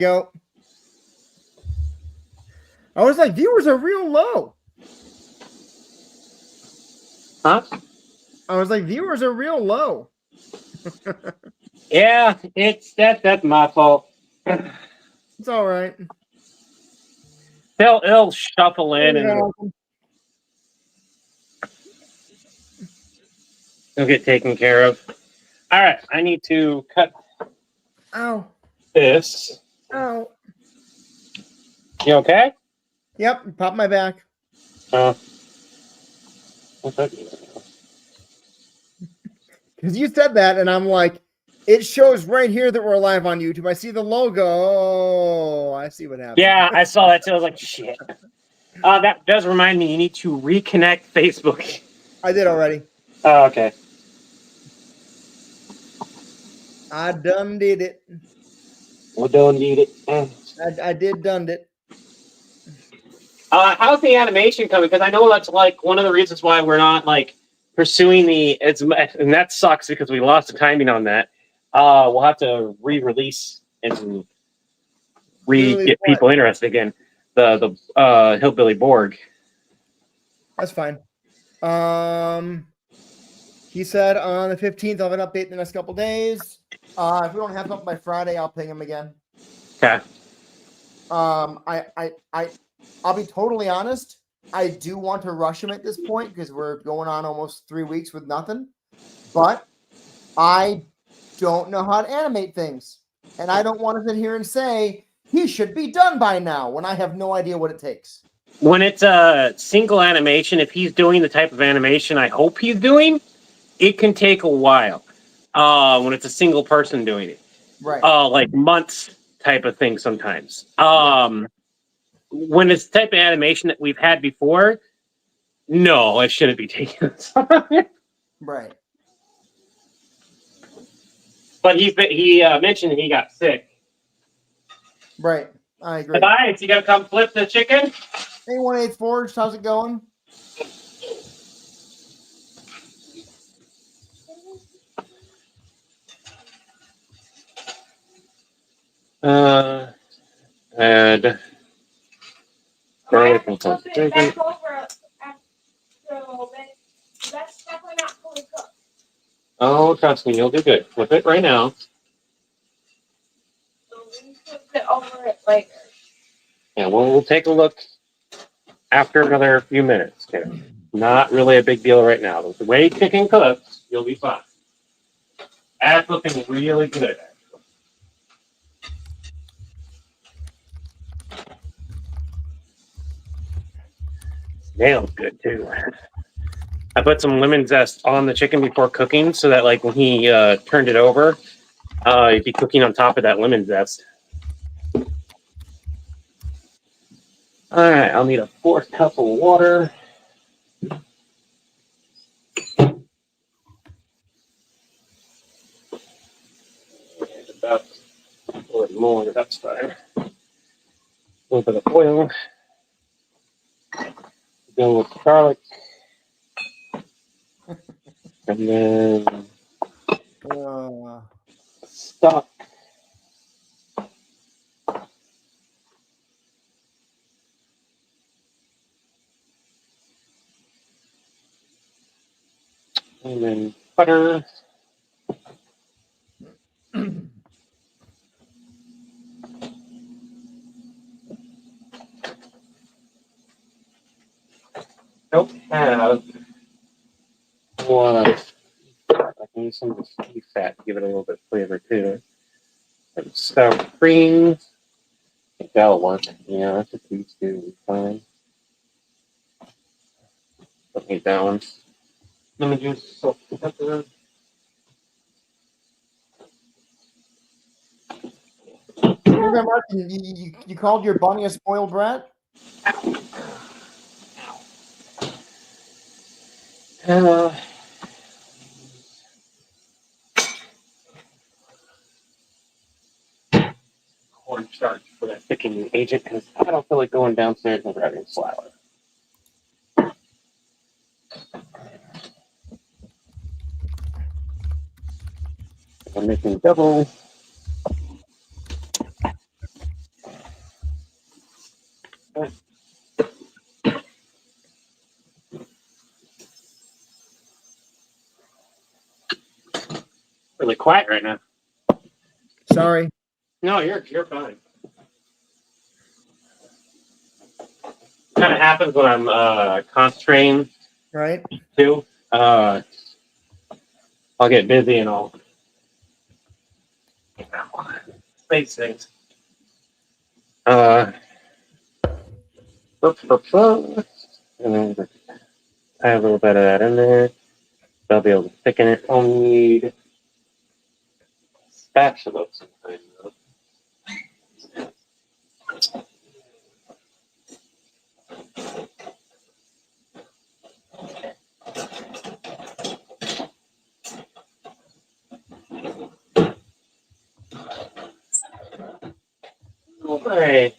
Go. I was like, viewers are real low. Huh? I was like, viewers are real low. Yeah, that's my fault. It's all right. They'll shuffle in and they'll get taken care of. All right, I need to cut this. Ow. You okay? Yep, pop my back. Okay. Because you said that, and I'm like, it shows right here that we're live on YouTube. I see the logo. Oh, I see what happened. Yeah, I saw that too. I was like, shit. That does remind me, you need to reconnect Facebook. I did already. Oh, okay. I done did it. We don't need it. I did done it. How's the animation coming? Because I know that's like one of the reasons why we're not like pursuing and that sucks because we lost the timing on that. We'll have to re-release and get people interested again. The Hillbilly Borg. That's fine. He said on the 15th, I'll have an update in the next couple days. If we don't have something by Friday, I'll ping him again. Okay. I'll be totally honest. I do want to rush him at this point because we're going on almost 3 weeks with nothing. But I don't know how to animate things. And I don't want to sit here and say he should be done by now when I have no idea what it takes. When it's a single animation, if he's doing the type of animation I hope he's doing, it can take a while. When it's a single person doing it. Right. Like months type of thing sometimes. When it's the type of animation that we've had before, no, it shouldn't be taking time. Right. But he mentioned he got sick. Right. I agree. Guys, you gotta come flip the chicken? Hey, 1/8 Forge, how's it going? And Flip it back over after a little bit. That's definitely not fully cooked. oh, trust me, you'll do good. Flip it right now. So we flip it over it later. Yeah, we'll take a look after another few minutes. Okay. Not really a big deal right now. The way chicken cooks, you'll be fine. That's looking really good. Snail's good too. I put some lemon zest on the chicken before cooking so that like when he turned it over, he'd be cooking on top of that lemon zest. All right, I'll need a 4th cup of water. And about a little more, that's fine. A little bit of oil. Go with garlic. And then stock. And then butter. Don't have a lot of. I can use some of the beef fat to give it a little bit of flavor too. And sour cream. I think that'll work. Yeah, that's what these do. Fine. Don't need that one. Lemon juice, salt, and pepper. You called your bunny a spoiled brat? Cornstarch for that thickening agent because I don't feel like going downstairs and grabbing flour. I'm making double. Really quiet right now. Sorry. No, you're fine. Kind of happens when I'm concentrating Right. too. I'll get busy and I'll space things. And then add a little bit of that in there. I'll be able to thicken it. I'll need spatula sometimes though. Alright.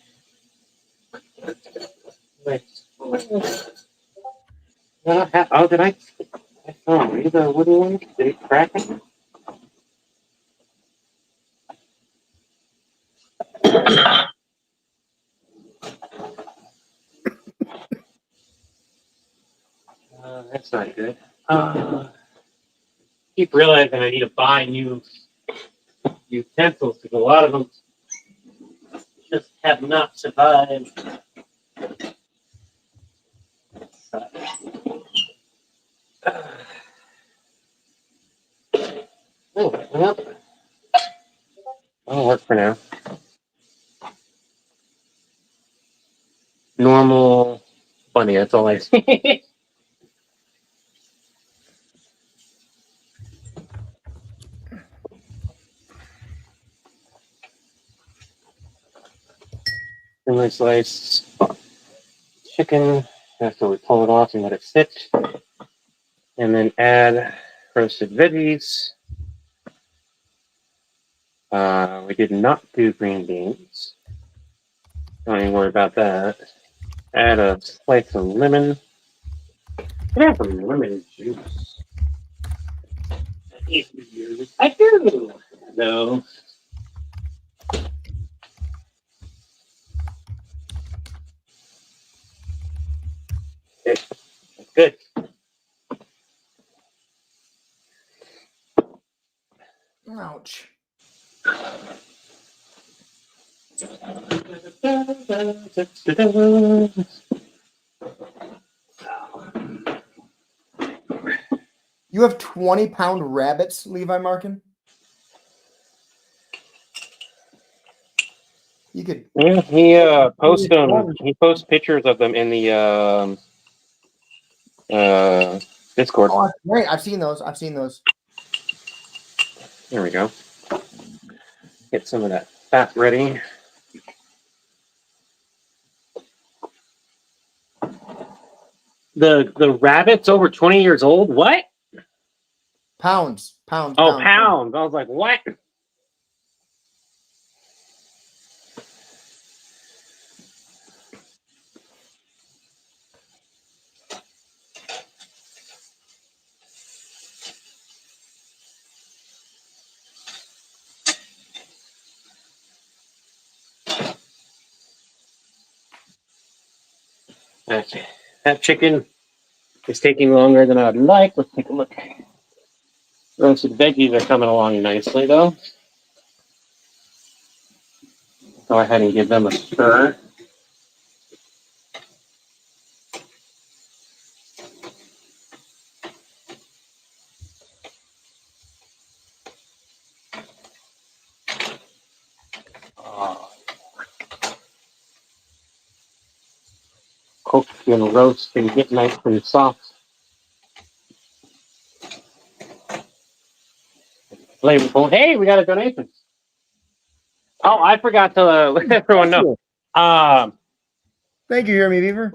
Wait. Oh, did I? Oh, read the wooden one? Did it crack it? That's not good. Keep realizing I need to buy new utensils because a lot of them just have not survived. Oh, well, that'll work for now. Normal bunny, that's all I see. Thinly sliced chicken after we pull it off and let it sit. And then add roasted veggies. We did not do green beans. Don't even worry about that. Add a slice of lemon. Can I have some lemon juice? I do. No. Okay. That's good. Ouch. You have 20-pound rabbits, Levi Markin? You could. Yeah, he posts them. He posts pictures of them in the Discord. Oh, that's great. I've seen those. I've seen those. There we go. Get some of that fat ready. The rabbit's over 20 years old. What? Pounds. Pounds. Oh, pounds. pounds. I was like, what? Okay. That chicken is taking longer than I'd like. Let's take a look. Roasted veggies are coming along nicely, though. Go ahead and give them a stir. Cook and roast and get nice and soft. Flavorful. Hey, we got a donation. Oh, I forgot to let everyone know. Thank you, Jeremy Beaver.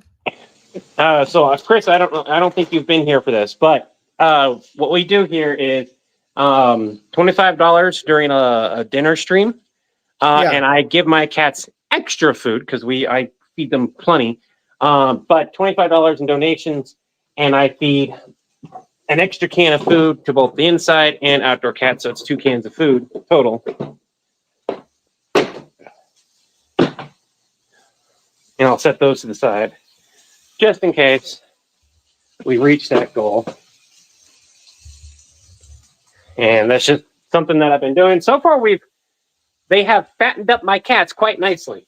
So Chris, I don't think you've been here for this, but what we do here is $25 during a dinner stream, and I give my cats extra food because I feed them plenty. But $25 in donations, and I feed an extra can of food to both the inside and outdoor cats, so it's 2 cans of food total. And I'll set those to the side just in case we reach that goal. And that's just something that I've been doing. So far, they have fattened up my cats quite nicely.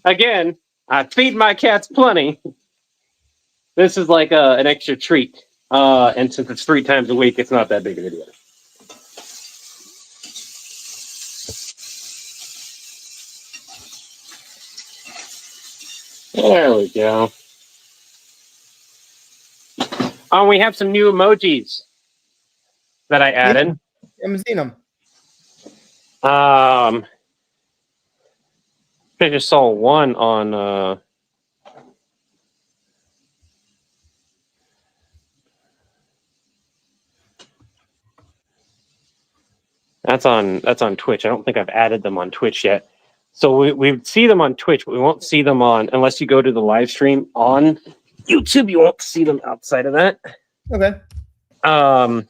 Again, I feed my cats plenty. This is like an extra treat. And since it's 3 times a week, it's not that big of a deal. There we go. Oh, we have some new emojis that I added. I haven't seen them. I just saw one on that's on Twitch. I don't think I've added them on Twitch yet. So we see them on Twitch, but we won't see them on unless you go to the live stream on YouTube. You won't see them outside of that. Okay.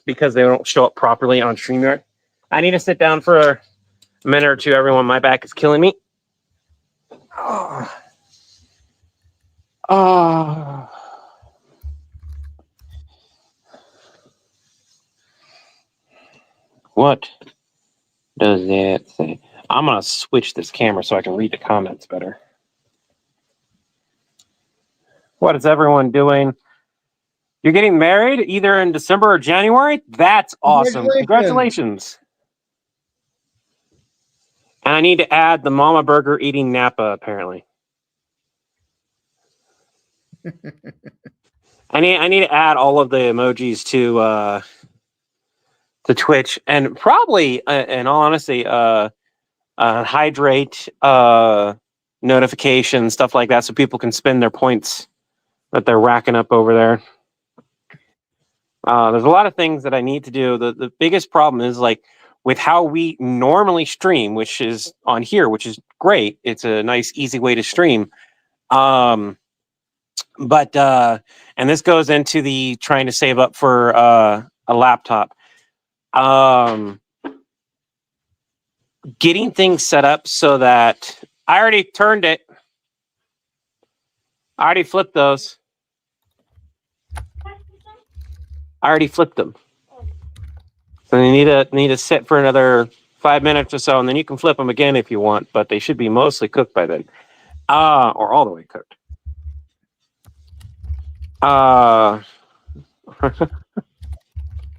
Because they don't show up properly on StreamYard. I need to sit down for a minute or two, everyone. My back is killing me. What does that say? I'm going to switch this camera so I can read the comments better. What is everyone doing? You're getting married either in December or January? That's awesome. Congratulations. And I need to add the Mama Burger eating Napa, apparently. I need to add all of the emojis to Twitch, and probably, in all honesty, hydrate notifications, stuff like that, so people can spend their points that they're racking up over there. There's a lot of things that I need to do. The biggest problem is like with how we normally stream, which is on here, which is great. It's a nice, easy way to stream. And this goes into the trying to save up for a laptop. Getting things set up so that I already turned it. I already flipped those. I already flipped them. So you need to sit for another 5 minutes or so, and then you can flip them again if you want, but they should be mostly cooked by then. Or all the way cooked.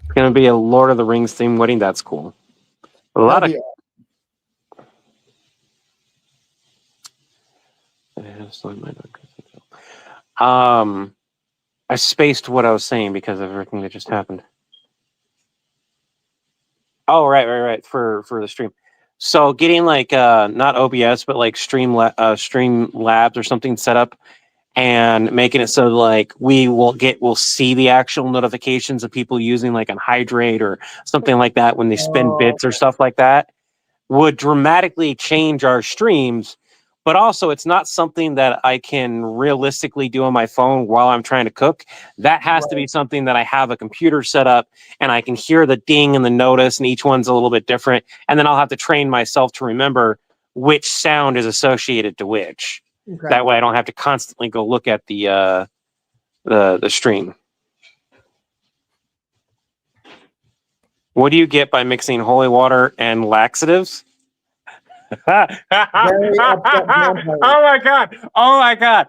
It's gonna be a Lord of the Rings themed wedding. That's cool. A lot of I spaced what I was saying because of everything that just happened. Oh, right. For the stream. So getting like not OBS but like StreamLabs or something set up and making it so like we'll see the actual notifications of people using like on Hydrate or something like that when they spend bits or stuff like that would dramatically change our streams. But also, it's not something that I can realistically do on my phone while I'm trying to cook. That has to be something that I have a computer set up and I can hear the ding and the notice, and each one's a little bit different. And then I'll have to train myself to remember which sound is associated to which. Okay. That way I don't have to constantly go look at the stream. What do you get by mixing holy water and laxatives? Oh my god!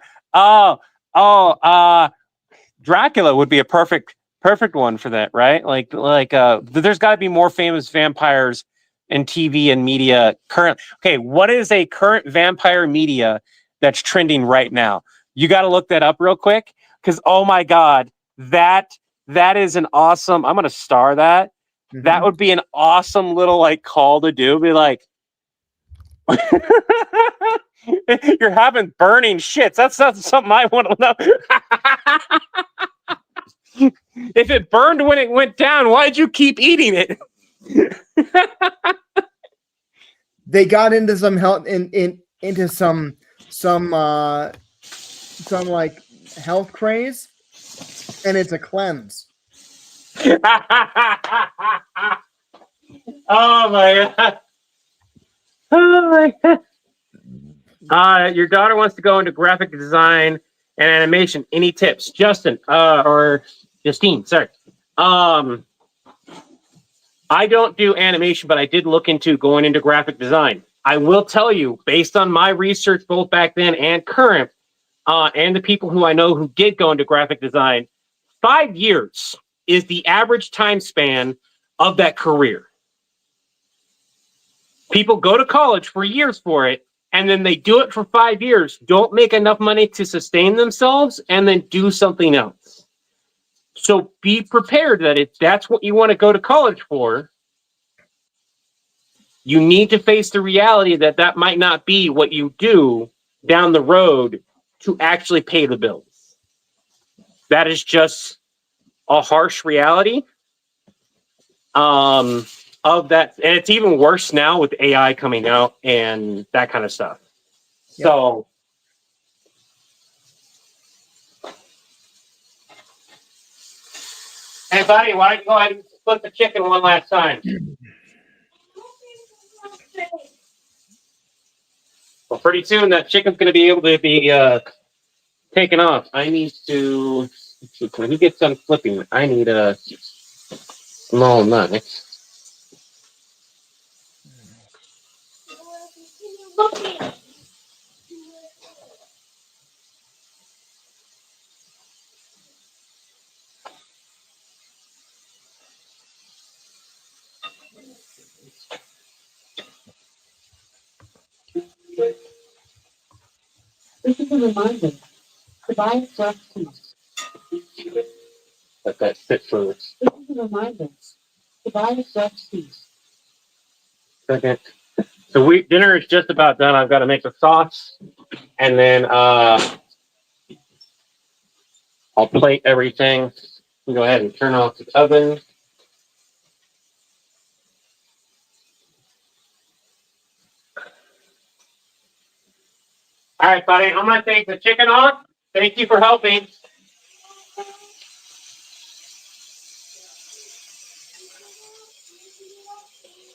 Dracula would be a perfect one for that, right? Like there's got to be more famous vampires in TV and media current. Okay, what is a current vampire media that's trending right now? You got to look that up real quick because oh my god, that is an awesome. I'm gonna star that. Mm-hmm. That would be an awesome little like call to do. Be like. You're having burning shits. That's not something I want to know. If it burned when it went down, why'd you keep eating it? They got into some health into some like health craze, and it's a cleanse. Oh my god. Your daughter wants to go into graphic design and animation. Any tips, Justin? Or Justine? Sorry. I don't do animation, but I did look into going into graphic design. I will tell you, based on my research, both back then and current, and the people who I know who did go into graphic design, 5 years is the average time span of that career. People go to college for years for it, and then they do it for 5 years, don't make enough money to sustain themselves, and then do something else. So be prepared that if that's what you want to go to college for, you need to face the reality that that might not be what you do down the road to actually pay the bills. That is just a harsh reality of that. And it's even worse now with AI coming out and that kind of stuff. Yep. So hey, buddy, why don't you go ahead and split the chicken one last time? Well, pretty soon that chicken's going to be able to be taken off. I need to, when he gets done flipping, I need a small knife. This is a reminder to buy soft teas. Let that sit first. This is a reminder to buy soft teas. Second. So dinner is just about done. I've got to make the sauce, and then I'll plate everything. Go ahead and turn off the oven. All right, buddy. I'm going to take the chicken off. Thank you for helping.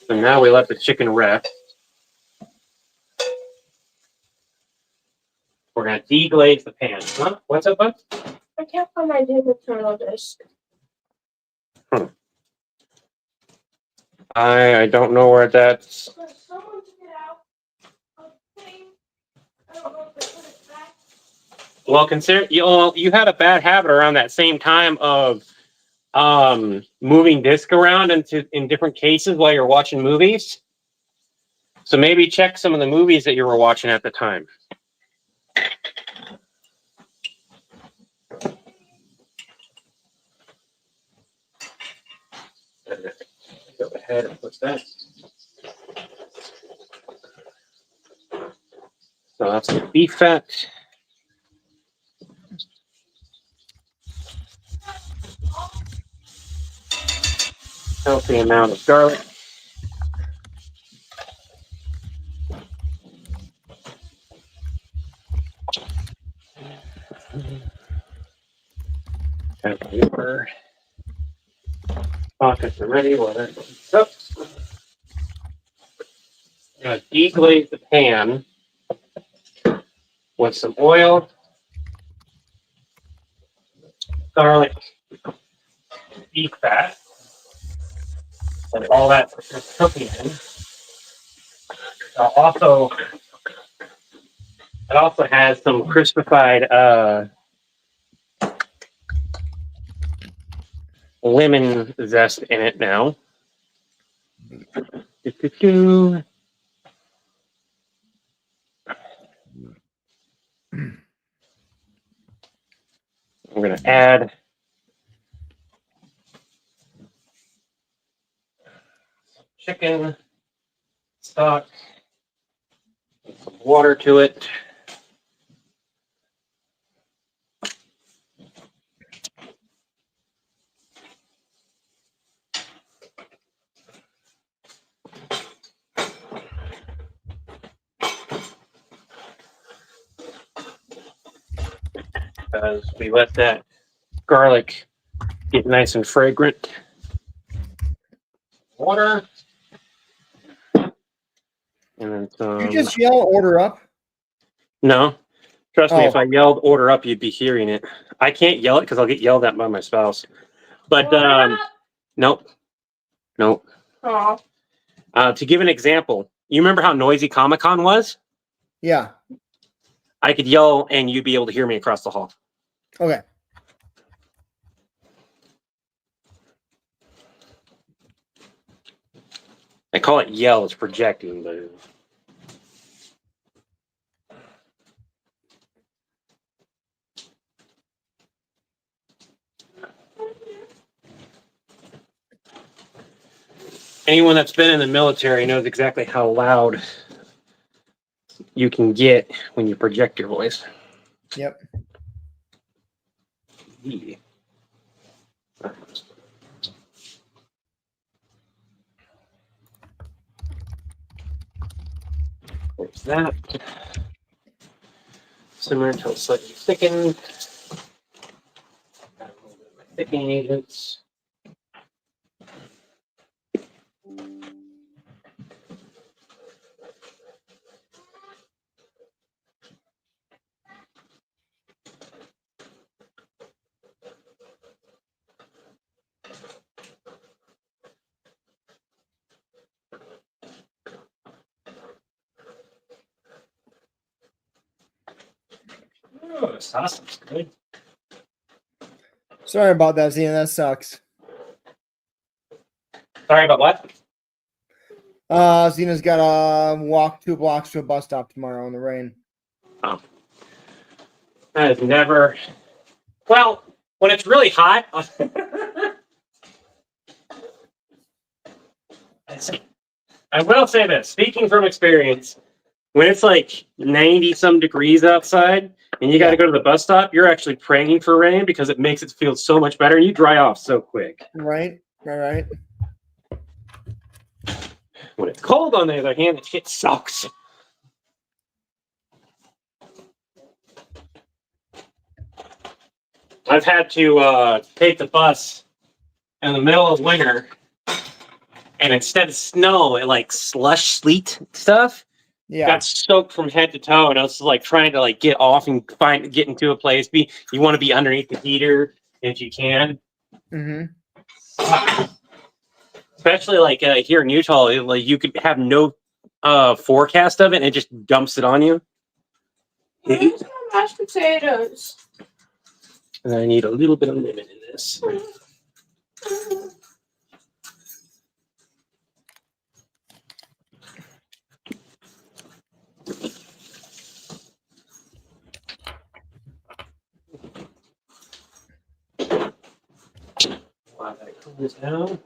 So now we let the chicken rest. We're going to deglaze the pan. Huh? What's up, bud? I can't find my digital disc. I don't know where that's. Someone took it out of the thing. I don't know if they put it back. Well, consider you had a bad habit around that same time of moving disc around in different cases while you're watching movies. So maybe check some of the movies that you were watching at the time. Go ahead and put that. So that's the beef fat. Healthy amount of garlic. Pepper. Pockets are ready. Well, that goes up. I'm going to deglaze the pan with some oil, garlic, beef fat, and all that cooking in. It also has some crispified lemon zest in it now. We're going to add chicken stock, and some water to it. As we let that garlic get nice and fragrant. Water. and then You just yell order up. No, trust me. Oh. If I yelled order up, you'd be hearing it. I can't yell it because I'll get yelled at by my spouse. But nope. Oh. To give an example, you remember how noisy Comic-Con was? Yeah. I could yell and you'd be able to hear me across the hall. Okay. I call it yell. It's projecting, but anyone that's been in the military knows exactly how loud you can get when you project your voice. Yep. Yeah. There's that. Simmer until slightly thickened. Add a little bit of my thickening agents. Oh, the sauce is good. Sorry about that, Zena. That sucks. Sorry about what? Zena's got to walk 2 blocks to a bus stop tomorrow in the rain. Oh. That is never. Well, when it's really hot. I will say this, speaking from experience, when it's like 90 some degrees outside and you got to go to the bus stop, you're actually praying for rain because it makes it feel so much better. You dry off so quick. Right. When it's cold, on the other hand, it shit sucks. I've had to take the bus in the middle of winter, and instead of snow, it like slush sleet stuff. Yeah. Got soaked from head to toe, and I was like trying to like get off and get into a place. You want to be underneath the heater if you can. Mm-hmm. Especially like here in Utah, like you could have no forecast of it, and it just dumps it on you. Where's my mashed potatoes? And I need a little bit of lemon in this. While I cool this down,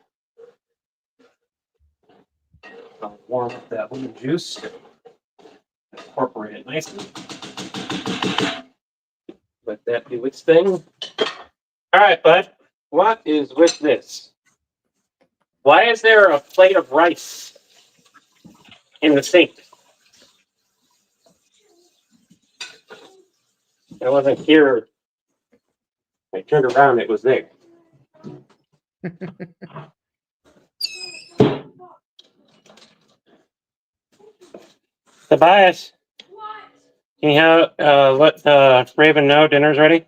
I'll warm up that lemon juice. Incorporate it nicely. Let that do its thing. All right, bud. What is with this? Why is there a plate of rice in the sink? I wasn't here. I turned around, it was there. Tobias, What? can you let Raven know dinner's ready?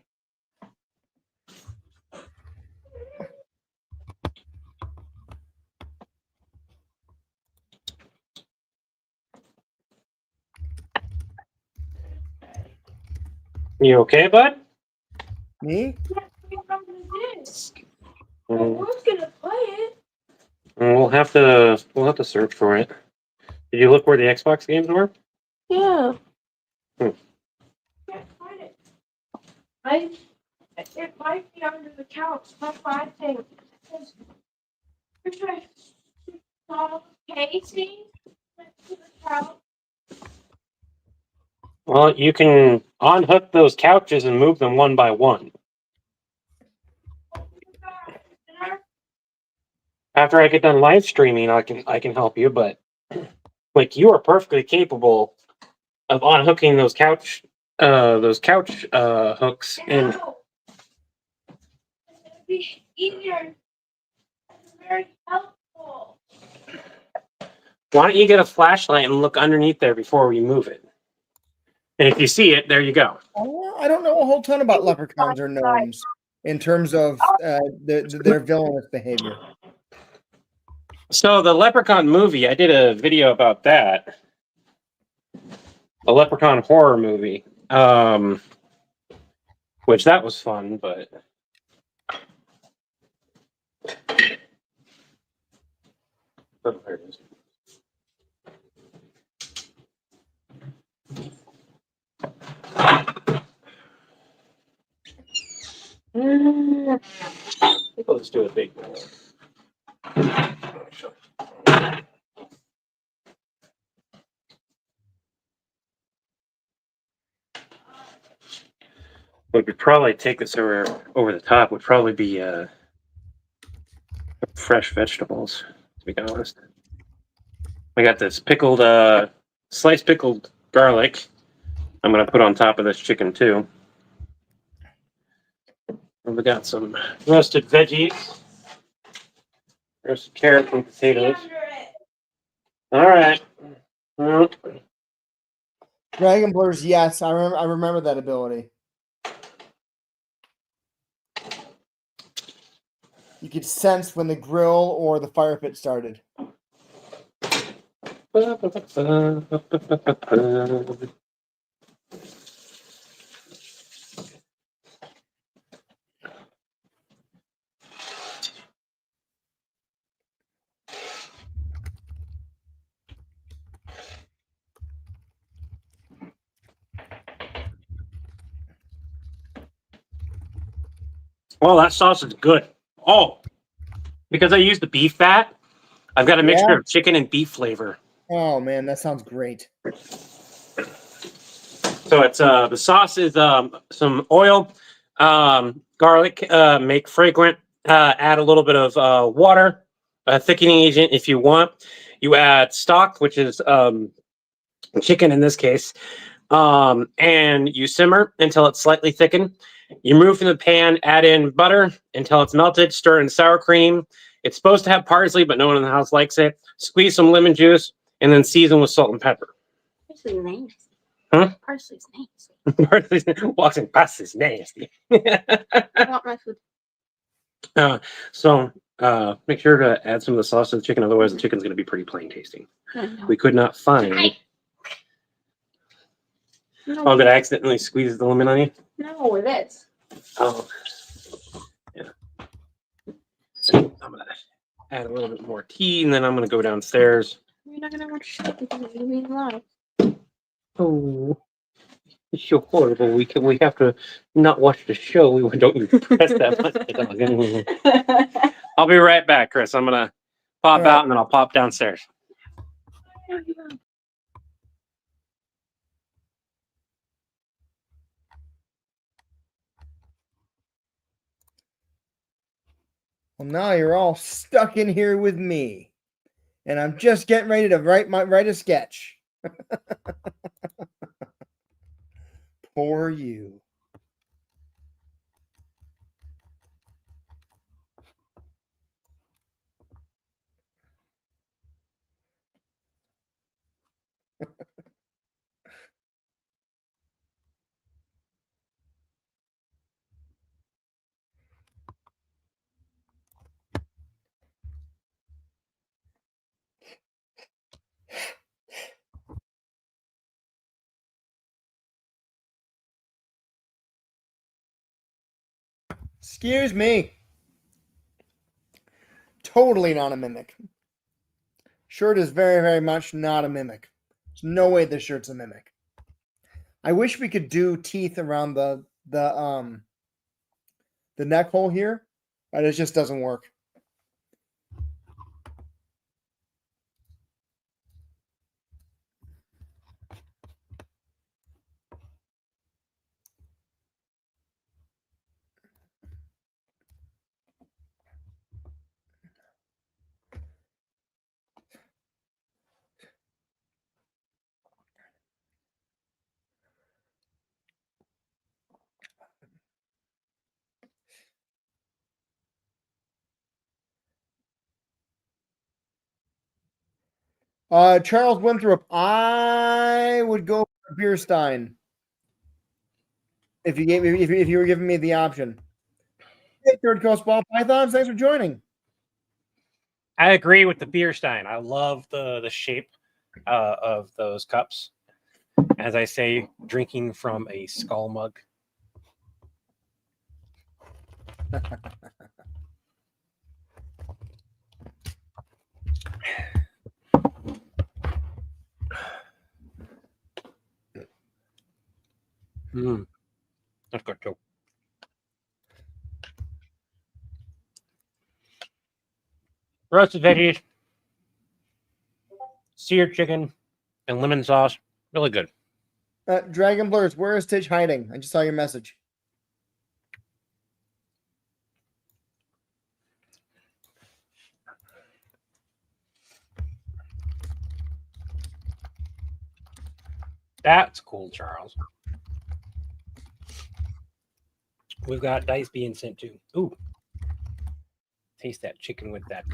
You okay, bud? Me? From the disc. I Mm, was gonna play it. We'll have to search for it. Did you look where the Xbox games were? Yeah. Hmm. Can't find it. It might be under the couch. That's why I think. There's a casing next to the couch. Well, you can unhook those couches and move them one by one. After I get done live streaming, I can help you, but like you are perfectly capable of unhooking those couch hooks and It'll be easier. It's very helpful. Why don't you get a flashlight and look underneath there before we move it? And if you see it, there you go. I don't know a whole ton about leprechauns or gnomes in terms of their villainous behavior. So the Leprechaun movie, I did a video about that. A Leprechaun horror movie. Which that was fun, but oh, there it is. I think I'll just do a big one. What would probably take this over the top would probably be fresh vegetables, to be honest. I got this pickled, sliced pickled garlic. I'm gonna put on top of this chicken too. And we got some roasted veggies, roasted carrots and potatoes. All right. Well, Dragon Blurs, yes, I remember that ability. You could sense when the grill or the fire pit started. Oh, that sauce is good. Oh, because I use the beef fat, I've got a mixture of chicken and beef flavor. Oh man, that sounds great. So it's the sauce is some oil, garlic, make fragrant. Add a little bit of water, a thickening agent if you want. You add stock, which is chicken in this case, and you simmer until it's slightly thickened. You remove from the pan, add in butter until it's melted, stir in sour cream. It's supposed to have parsley, but no one in the house likes it. Squeeze some lemon juice, and then season with salt and pepper. Parsley's nasty. Huh? Parsley's nasty. Parsley's walking past is nasty. I want my food. So make sure to add some of the sauce to the chicken, otherwise the chicken's going to be pretty plain tasting. We could not find... No, Oh, did I accidentally squeeze the lemon on you? no, it is. Oh, yeah. So I'm gonna add a little bit more tea, and then I'm gonna go downstairs. You're not gonna watch shit because you're being live. Oh, it's so horrible. We have to not watch the show. We don't even press that button. I'll be right back, Chris. I'm gonna pop out, and then I'll pop downstairs. Well, now you're all stuck in here with me, and I'm just getting ready to write a sketch. Poor you. Excuse me. Totally not a mimic. Shirt is very, very much not a mimic. There's no way this shirt's a mimic. I wish we could do teeth around the neck hole here, but it just doesn't work. Charles Winthrop, I would go for beer stein if you were giving me the option. Hey, Third Coast Ball Pythons, thanks for joining. I agree with the beer stein. I love the shape of those cups. As I say, drinking from a skull mug. That's good too. Roasted veggies, seared chicken, and lemon sauce. Really good. Dragon Blurs, where is Tish hiding? I just saw your message. That's cool, Charles. We've got dice being sent to. Ooh. Taste that chicken with that.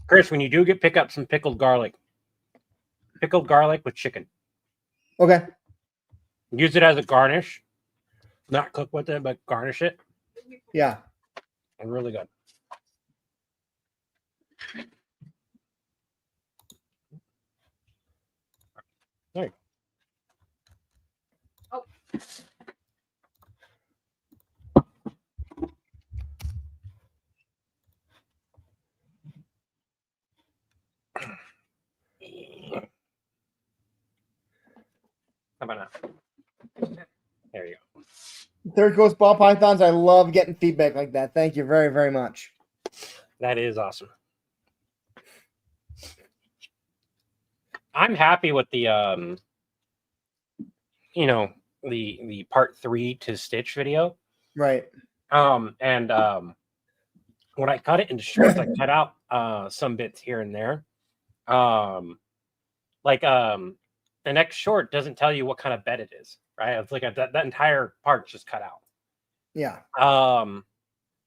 Chris, when you do pick up some pickled garlic with chicken. Okay. Use it as a garnish. Not cook with it, but garnish it. Yeah. And really good. There you go. Oh. How about now? There you go. Third Coast Ball Pythons, I love getting feedback like that. Thank you very, very much. That is awesome. I'm happy with the the part 3 to Stitch video. Right. And when I cut it into shorts, I cut out some bits here and there. The next short doesn't tell you what kind of bed it is, right? It's like that entire part's just cut out. Yeah.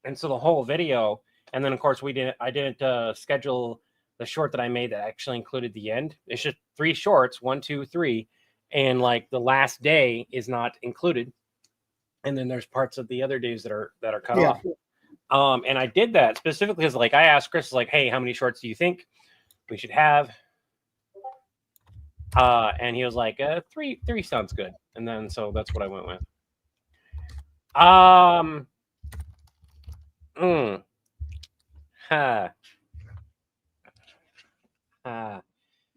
And so the whole video, and then of course I didn't schedule the short that I made that actually included the end. It's just 3 shorts, 1, 2, 3, and like the last day is not included. And then there's parts of the other days that are cut off. And I did that specifically because like I asked Chris, like, hey, how many shorts do you think we should have? And he was like, 3 sounds good. And then so that's what I went with.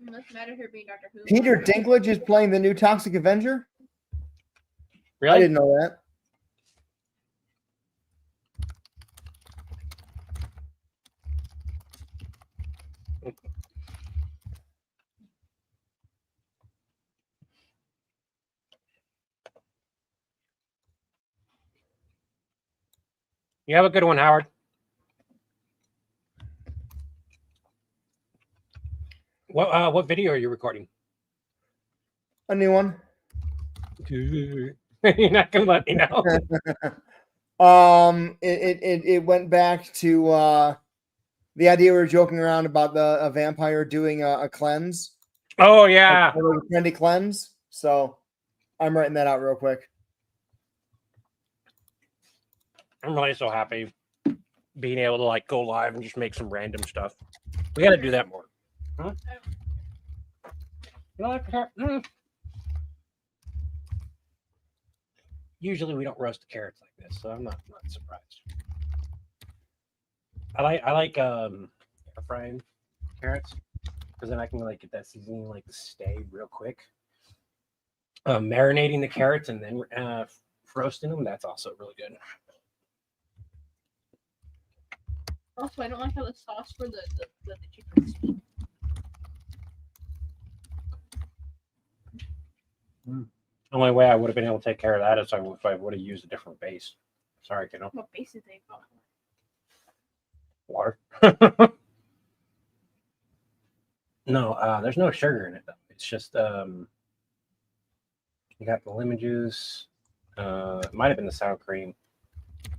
What's matter here being Doctor Who? Peter Dinklage is playing the new Toxic Avenger. Really? I didn't know that. You have a good one, Howard. What video are you recording? A new one. You're not gonna let me know. It went back to the idea we were joking around about a vampire doing a cleanse. Oh yeah, a trendy cleanse. So I'm writing that out real quick. I'm really so happy being able to like go live and just make some random stuff. We got to do that more. Huh? You like that? Usually we don't roast the carrots like this, so I'm not surprised. I like air frying carrots because then I can like get that seasoning like to stay real quick. Marinating the carrots and then roasting them, that's also really good. Also, I don't like how the sauce for the chicken is sweet. The only way I would have been able to take care of that is if I would have used a different base. Sorry, kiddo. What base did they put? Water. No, there's no sugar in it though. It's just you got the lemon juice. It might have been the sour cream.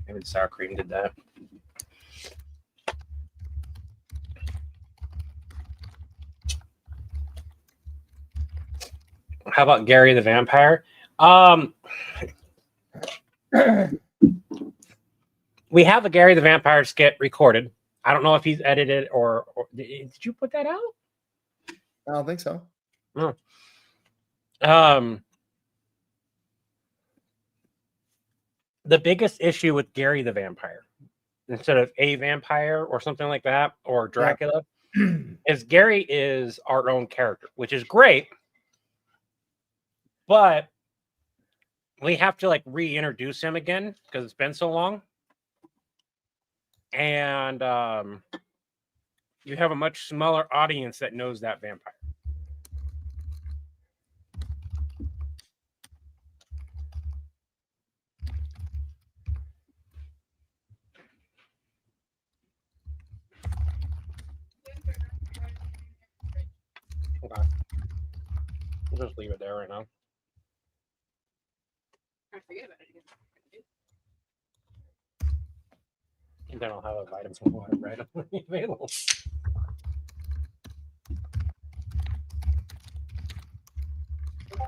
Maybe the sour cream did that. How about Gary the Vampire? We have a Gary the Vampire skit recorded. I don't know if he's edited or did you put that out? I don't think so. The biggest issue with Gary the Vampire, instead of a vampire or something like that, or Dracula, is Gary is our own character, which is great, but we have to like reintroduce him again because it's been so long. And you have a much smaller audience that knows that vampire. Okay. We'll just leave it there right now. I forget about it again. And then I'll have a vitamin water right available.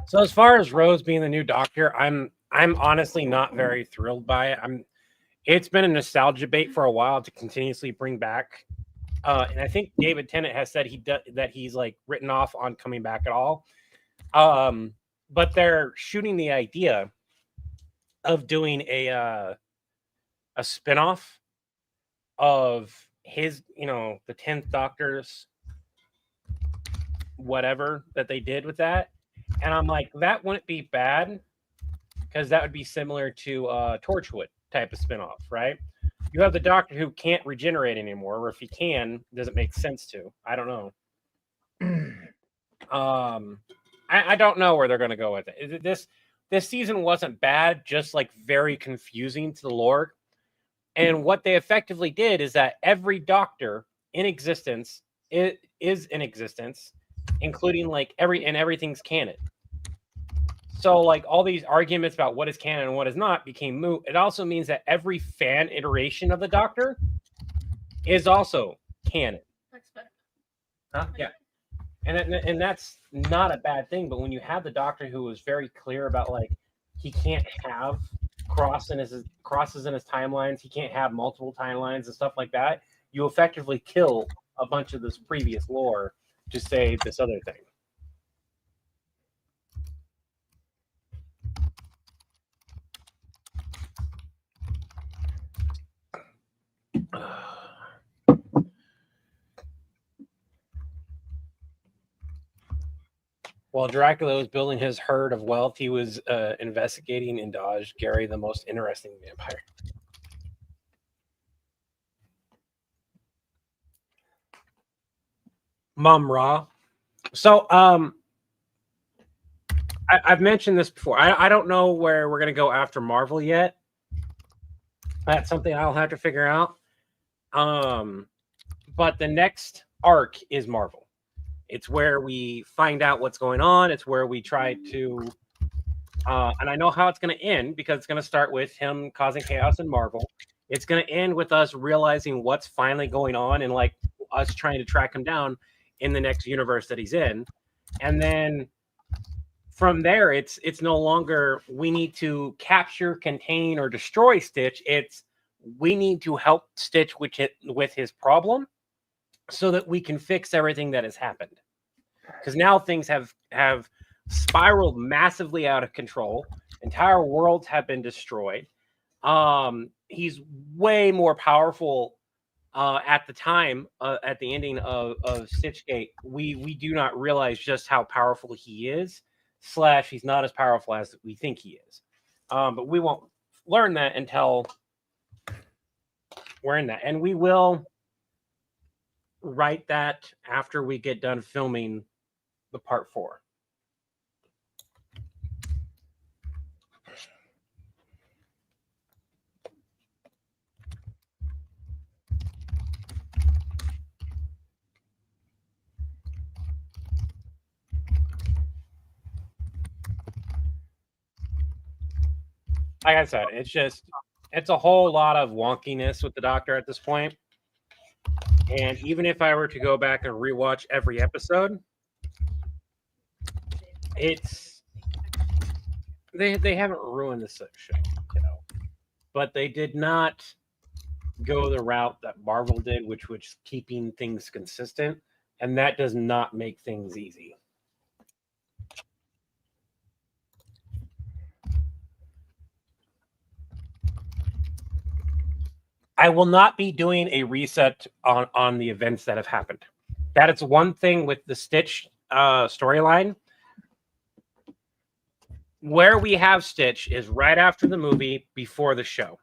So as far as Rose being the new Doctor, I'm honestly not very thrilled by it. It's been a nostalgia bait for a while to continuously bring back. And I think David Tennant has said that he's like written off on coming back at all. But they're shooting the idea of doing a spin-off of his, the 10th Doctor's whatever that they did with that. And I'm like, that wouldn't be bad because that would be similar to Torchwood type of spin-off, right? You have the Doctor who can't regenerate anymore, or if he can, does it make sense to? I don't know. I don't know where they're going to go with it. This season wasn't bad, just like very confusing to the lore. And what they effectively did is that every Doctor in existence is in existence, including like everything's canon. So like all these arguments about what is canon and what is not became moot. It also means that every fan iteration of the Doctor is also canon. Huh? Yeah. And that's not a bad thing, but when you have the Doctor who was very clear about like he can't have crosses in his timelines, he can't have multiple timelines and stuff like that, you effectively kill a bunch of this previous lore to say this other thing. While Dracula was building his herd of wealth, he was investigating and dodged Gary, the most interesting vampire. Mom Ra. So I've mentioned this before. I don't know where we're going to go after Marvel yet. That's something I'll have to figure out. But the next arc is Marvel. It's where we find out what's going on. It's where we try to, and I know how it's going to end because it's going to start with him causing chaos in Marvel. It's going to end with us realizing what's finally going on and like us trying to track him down in the next universe that he's in. And then from there, it's no longer we need to capture, contain, or destroy Stitch. It's we need to help Stitch with his problem, so that we can fix everything that has happened. Because now things have spiraled massively out of control. Entire worlds have been destroyed. He's way more powerful at the time, at the ending of Stitchgate. We do not realize just how powerful he is, / he's not as powerful as we think he is. But we won't learn that until we're in that. And we will write that after we get done filming the part 4. Like I said, it's a whole lot of wonkiness with the Doctor at this point. And even if I were to go back and rewatch every episode, it's They haven't ruined the show, but they did not go the route that Marvel did, which was keeping things consistent, and that does not make things easy. I will not be doing a reset on the events that have happened. That is one thing with the Stitch storyline. Where we have Stitch is right after the movie, before the show.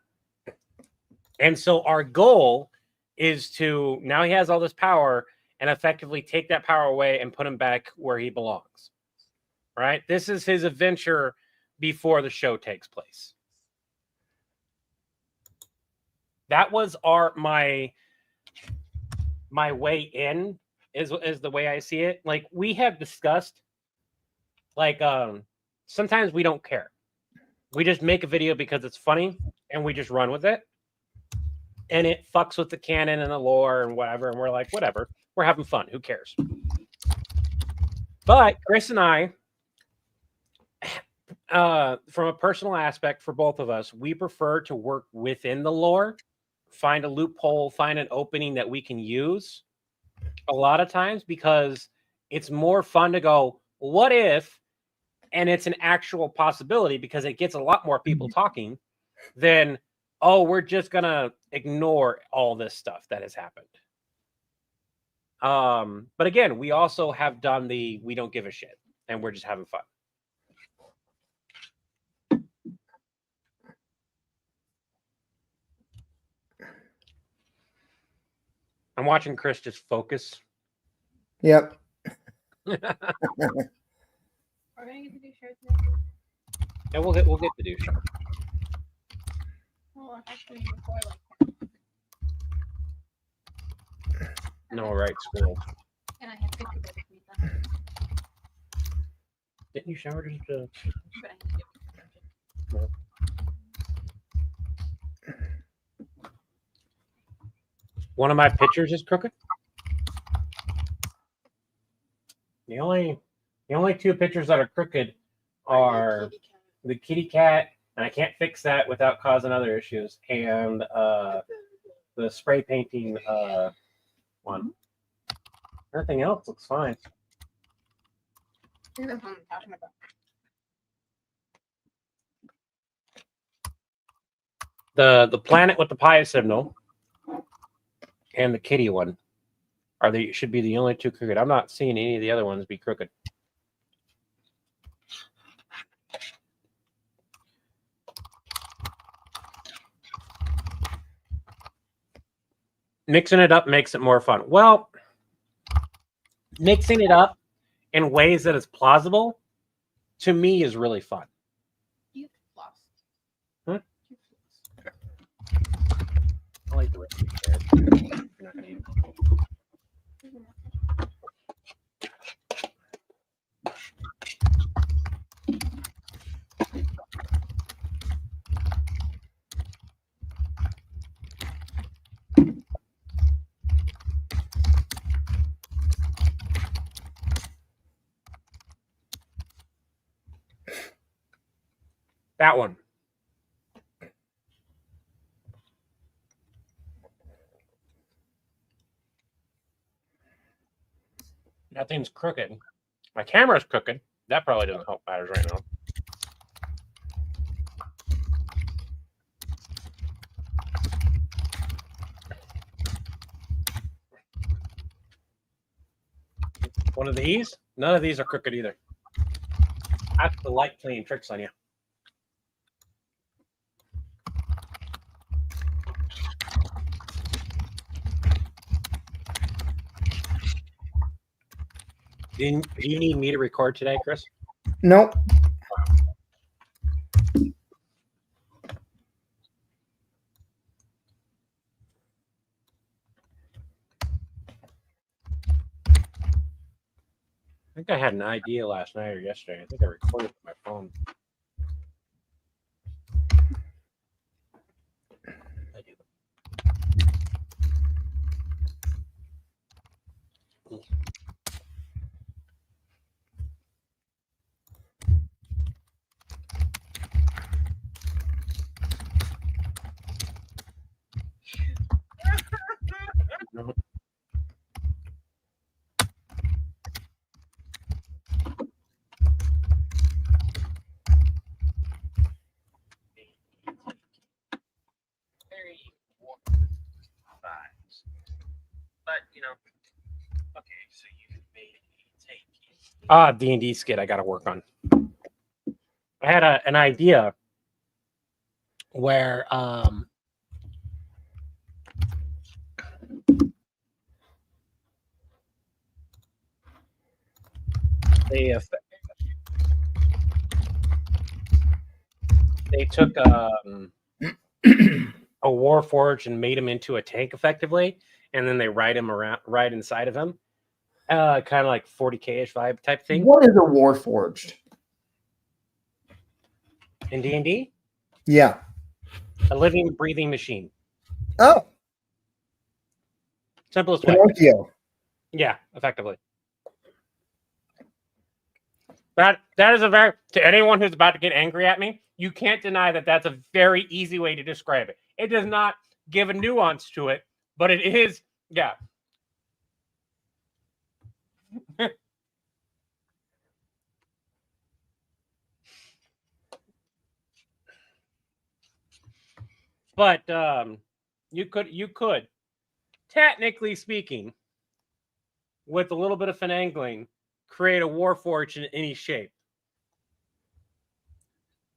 And so our goal is to, now he has all this power, and effectively take that power away and put him back where he belongs. Right? This is his adventure before the show takes place. That was my way in, is the way I see it. Like, we have discussed, like, sometimes we don't care. We just make a video because it's funny and we just run with it. And it fucks with the canon and the lore and whatever. And we're like, whatever, we're having fun. Who cares? But Chris and I, from a personal aspect for both of us, we prefer to work within the lore, find a loophole, find an opening that we can use a lot of times, because it's more fun to go, what if, and it's an actual possibility, because it gets a lot more people talking than, oh, we're just going to ignore all this stuff that has happened. But again, we also have done we don't give a shit and we're just having fun. I'm watching Chris just focus. Yep. Are we gonna get to do shirts now? Yeah, we'll get to do show. Well, actually, before like. No, right, school. And I have 50 minutes to meet them. Didn't you shower just to... But I have to do it. One of my pictures is crooked. The only two pictures that are crooked are the kitty cat, and I can't fix that without causing other issues, and the spray painting one. Everything else looks fine. This is what I'm talking about. The planet with the pie signal and the kitty one should be the only two crooked. I'm not seeing any of the other ones be crooked. Mixing it up makes it more fun. Well, mixing it up in ways that is plausible, to me, is really fun. You lost. Huh? You lost. I like the rest of the You're not gonna eat it. That one. Nothing's crooked. My camera's crooked. That probably doesn't help matters right now. One of these? None of these are crooked either. I have to like playing tricks on you. Do you need me to record today, Chris? Nope. I think I had an idea last night or yesterday. I think I recorded with my phone. I do. you know. Okay, so you made a take. D&D skit I got to work on. I had an idea where they took a Warforged and made him into a tank effectively, and then they ride him around, right inside of him, kind of like 40K-ish vibe type thing. What is a Warforged? In D&D, Yeah. a living, breathing machine. Oh, Simplest way. Pinocchio. Yeah, effectively. That is a very, to anyone who's about to get angry at me, you can't deny that that's a very easy way to describe it. It does not give a nuance to it, but it is, yeah. But you could, technically speaking, with a little bit of finagling, create a Warforged in any shape.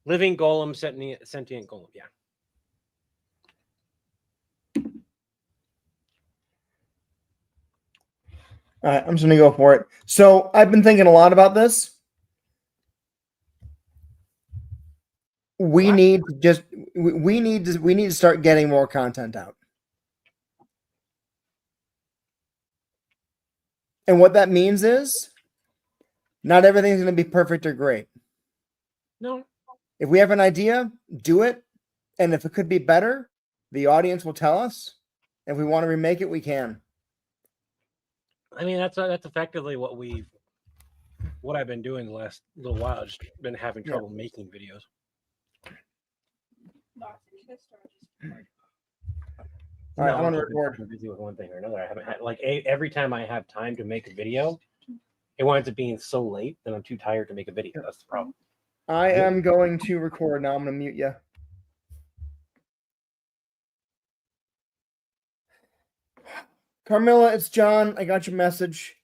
Living golem, sentient golem, yeah. All right, I'm just gonna go for it. So I've been thinking a lot about this. We need to start getting more content out. And what that means is not everything's going to be perfect or great. No. If we have an idea, do it. And if it could be better, the audience will tell us. If we want to remake it, we can. I mean, that's effectively what I've been doing the last little while. Just been having trouble making videos. All right, I want to record. I'm busy with one thing or another. I haven't had, like, every time I have time to make a video, it winds up being so late that I'm too tired to make a video. That's the problem. I am going to record now. I'm going to mute you. Carmilla, it's John. I got your message.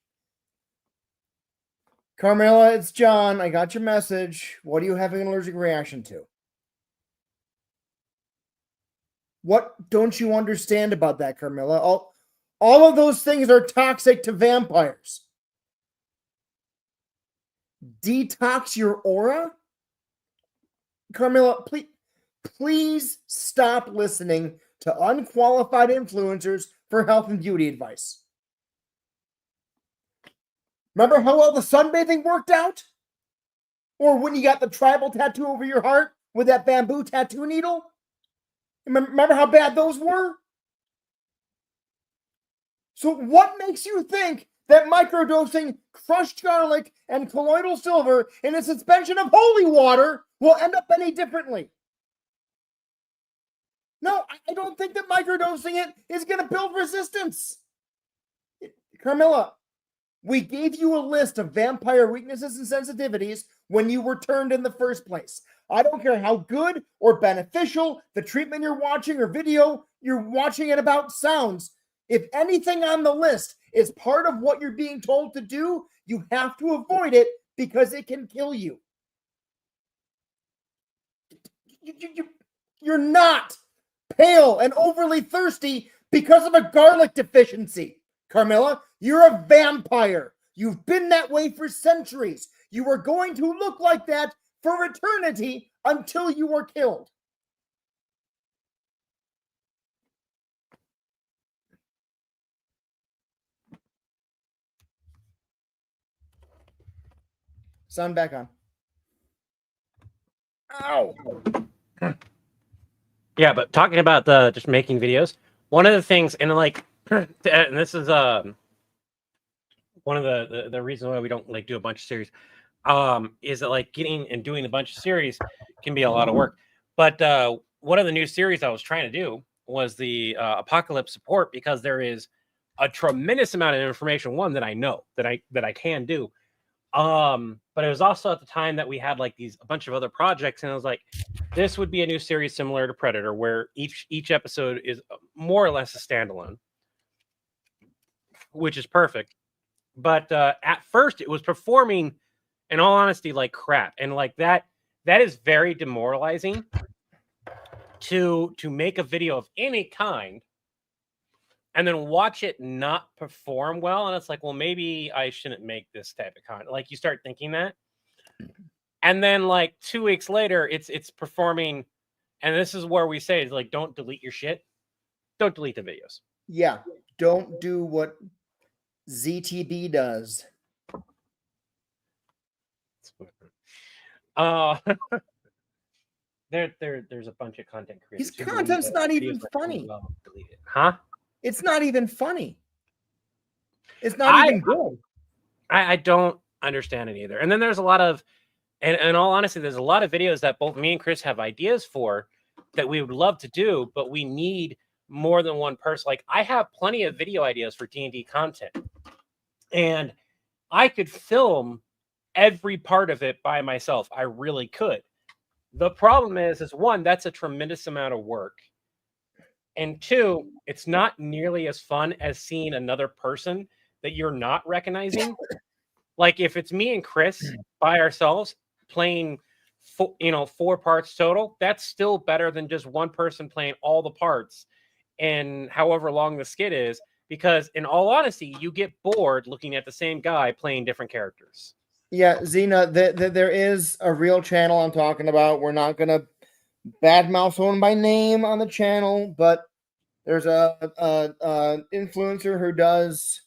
Carmilla, it's John. I got your message. What are you having an allergic reaction to? What don't you understand about that, Carmilla? All of those things are toxic to vampires. Detox your aura? Carmilla, please stop listening to unqualified influencers for health and beauty advice. Remember how well the sunbathing worked out? Or when you got the tribal tattoo over your heart with that bamboo tattoo needle? Remember how bad those were? So what makes you think that microdosing crushed garlic and colloidal silver in a suspension of holy water will end up any differently? No, I don't think that microdosing it is going to build resistance. Carmilla, we gave you a list of vampire weaknesses and sensitivities when you were turned in the first place. I don't care how good or beneficial the treatment you're watching or video you're watching it about sounds. If anything on the list is part of what you're being told to do, you have to avoid it because it can kill you. You're not pale and overly thirsty because of a garlic deficiency. Carmilla, you're a vampire. You've been that way for centuries. You are going to look like that for eternity until you are killed. Sound back on. Ow. Yeah, but talking about just making videos, one of the things, and like, and this is one of the reasons why we don't like do a bunch of series, is that like getting and doing a bunch of series can be a lot of work. But one of the new series I was trying to do was the Apocalypse Support, because there is a tremendous amount of information, one that I know that I can do. But it was also at the time that we had like a bunch of other projects, and I was like, this would be a new series similar to Predator, where each episode is more or less a standalone. which is perfect. But at first, it was performing, in all honesty, like crap, and like that is very demoralizing to make a video of any kind and then watch it not perform well, and it's like, well, maybe I shouldn't make this type of content. Like, you start thinking that, and then like 2 weeks later, it's performing, and this is where we say, it's like, don't delete your shit, don't delete the videos. Yeah, don't do what ZTB does. There's a bunch of content creators. His content's not even funny. Well, delete it. Huh? It's not even funny. It's not even good. I don't understand it either. And then there's a lot of, and in all honesty, there's a lot of videos that both me and Chris have ideas for that we would love to do, but we need more than one person. Like, I have plenty of video ideas for D&D content, and I could film every part of it by myself. I really could. The problem is one, that's a tremendous amount of work. And two, it's not nearly as fun as seeing another person that you're not recognizing. Like, if it's me and Chris by ourselves playing, 4 parts total, that's still better than just one person playing all the parts and however long the skit is. Because in all honesty, you get bored looking at the same guy playing different characters. Yeah, Xena, there is a real channel I'm talking about. We're not going to badmouth someone by name on the channel, but there's a influencer who does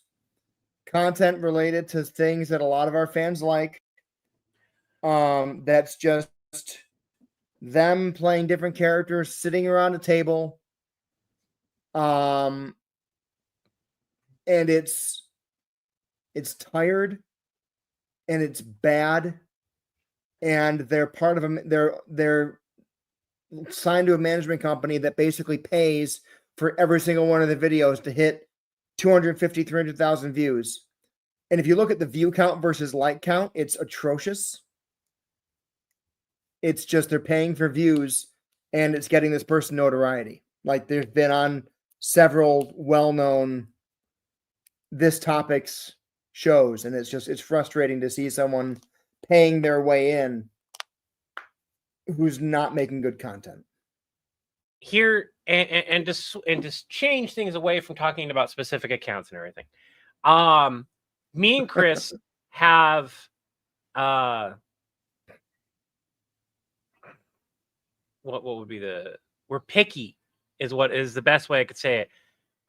content related to things that a lot of our fans like. That's just them playing different characters, sitting around a table. And it's tired and it's bad, and they're part of they're signed to a management company that basically pays for every single one of the videos to hit 250, 300,000 views. And if you look at the view count versus like count, it's atrocious. It's just they're paying for views and it's getting this person notoriety. Like, there's been on several well-known This Topics shows, and it's frustrating to see someone paying their way in who's not making good content. Here, and just change things away from talking about specific accounts and everything. Me and Chris have what would be we're picky is what is the best way I could say it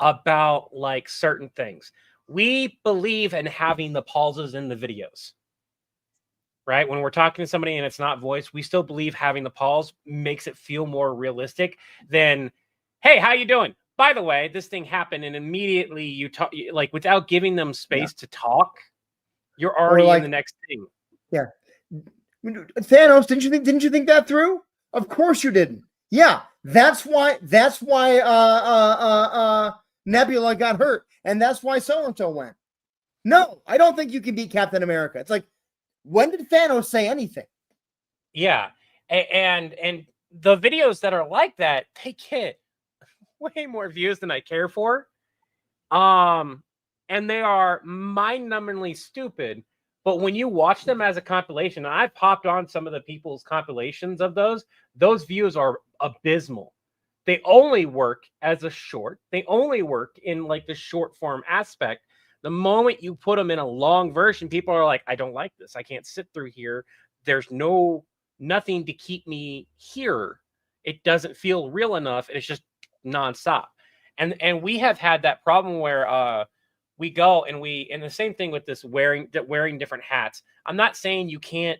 about like certain things. We believe in having the pauses in the videos, right? When we're talking to somebody and it's not voice, we still believe having the pause makes it feel more realistic than, hey, how you doing? By the way, this thing happened, and immediately you talk, like, without giving them space to talk, you're already in the next thing. Yeah. Thanos, didn't you think that through? Of course you didn't. Yeah, that's why Nebula got hurt, and that's why so-and-so went. No, I don't think you can beat Captain America. It's like, when did Thanos say anything? Yeah, and the videos that are like that, they get way more views than I care for. And they are mind-numbingly stupid. But when you watch them as a compilation, and I've popped on some of the people's compilations of those views are abysmal. They only work as a short. They only work in like the short form aspect. The moment you put them in a long version, people are like, I don't like this. I can't sit through here. There's nothing to keep me here. It doesn't feel real enough. It's just nonstop. And we have had that problem where we go and the same thing with this wearing different hats. I'm not saying you can't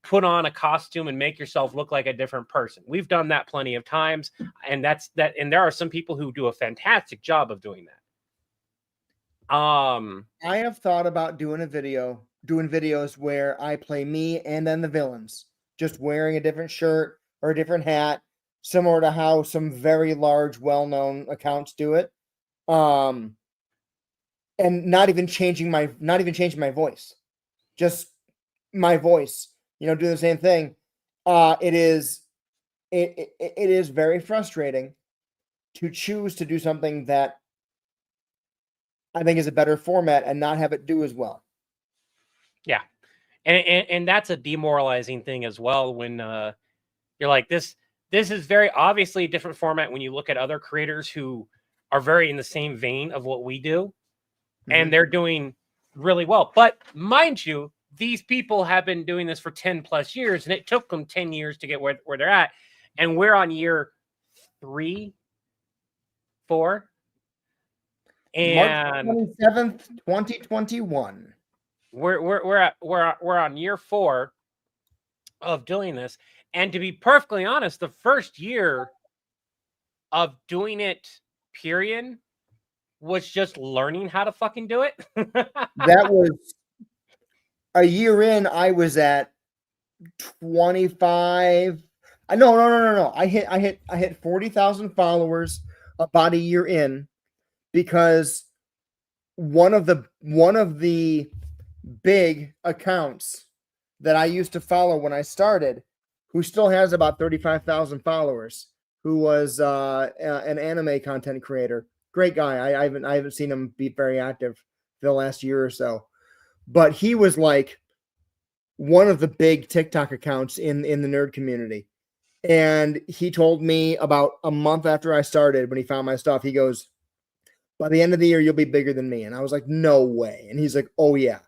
put on a costume and make yourself look like a different person. We've done that plenty of times, and and there are some people who do a fantastic job of doing that. I have thought about doing videos where I play me and then the villains, just wearing a different shirt or a different hat, similar to how some very large, well-known accounts do it. And not even changing my voice, just my voice, do the same thing. It is very frustrating to choose to do something that I think is a better format and not have it do as well. Yeah. And that's a demoralizing thing as well when you're like this is very obviously a different format when you look at other creators who are very in the same vein of what we do and they're doing really well. But mind you, these people have been doing this for 10 plus years and it took them 10 years to get where they're at. And we're on year 3, 4. And March 27th, 2021. we're on year 4 of doing this. And to be perfectly honest, the first year of doing it, period, was just learning how to fucking do it. That was a year in. I was at 25. No. I hit 40,000 followers about a year in because one of the big accounts that I used to follow when I started, who still has about 35,000 followers, who was an anime content creator. Great guy. I haven't seen him be very active for the last year or so, but he was like one of the big TikTok accounts in the nerd community. And he told me about a month after I started, when he found my stuff, he goes, by the end of the year, you'll be bigger than me. And I was like, no way. And he's like, oh yeah.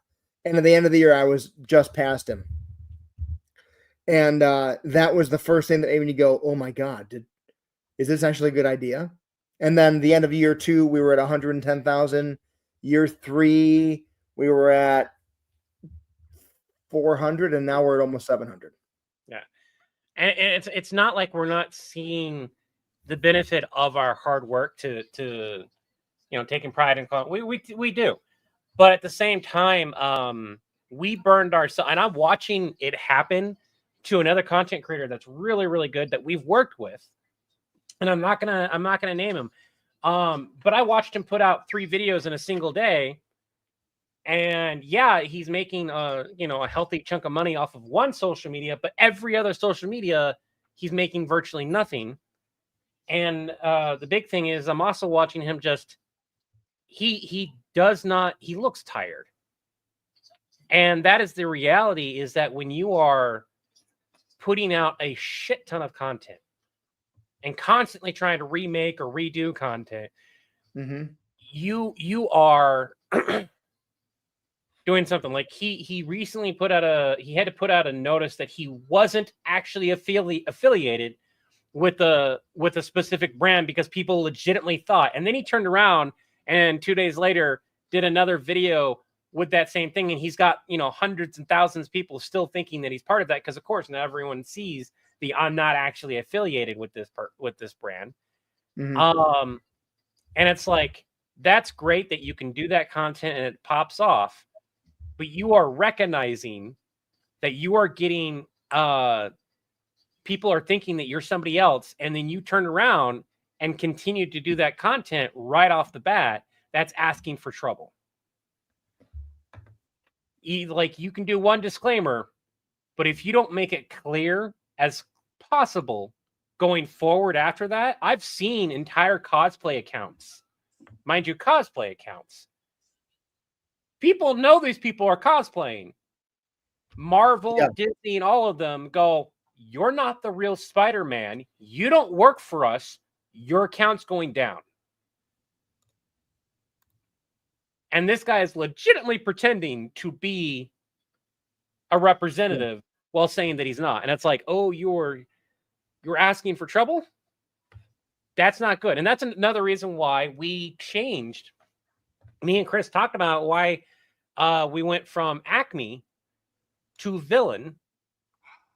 And at the end of the year, I was just past him. And that was the first thing that made me go, oh my God, is this actually a good idea? And then the end of year 2, we were at 110,000. Year 3, we were at 400, and now we're at almost 700. Yeah. And it's not like we're not seeing the benefit of our hard work to taking pride in we do. But at the same time, we burned ourselves, and I'm watching it happen to another content creator that's really, really good that we've worked with. And I'm not gonna name him. But I watched him put out 3 videos in a single day. And yeah, he's making a healthy chunk of money off of one social media, but every other social media, he's making virtually nothing. And the big thing is I'm also watching him just he looks tired. And that is the reality, is that when you are putting out a shit ton of content and constantly trying to remake or redo content, you are doing something like he recently had to put out a notice that he wasn't actually affiliated with a specific brand because people legitimately thought, and then he turned around and 2 days later did another video with that same thing, and he's got hundreds and thousands of people still thinking that he's part of that, because of course now everyone sees the I'm not actually affiliated with this brand. And it's like, that's great that you can do that content and it pops off, but you are recognizing that you are getting people are thinking that you're somebody else, and then you turn around and continue to do that content right off the bat. That's asking for trouble. You can do one disclaimer, but if you don't make it clear as possible going forward after that, I've seen entire cosplay accounts, mind you, cosplay accounts. People know these people are cosplaying. Marvel, Disney, and all of them go, you're not the real Spider-Man. You don't work for us. Your account's going down. And this guy is legitimately pretending to be a representative while saying that he's not. And it's like, oh, you're asking for trouble? That's not good. And that's another reason why we changed. Me and Chris talked about why we went from Acme to Villain.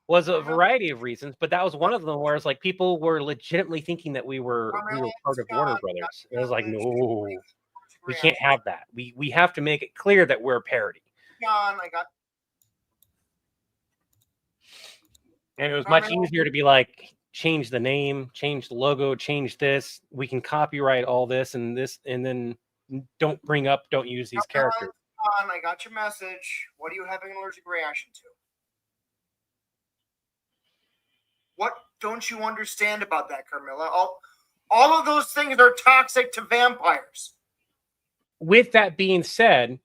Was a variety of reasons, but that was one of them where it's like people were legitimately thinking that we were part of Warner Brothers. It was like, no, we can't have that. We have to make it clear that we're a parody. And it was much easier to be like, change the name, change the logo, change this. We can copyright all this, and then don't use these characters. I got your message. What are you having an allergic reaction to? What don't you understand about that, Carmilla? All of those things are toxic to vampires. with that being said,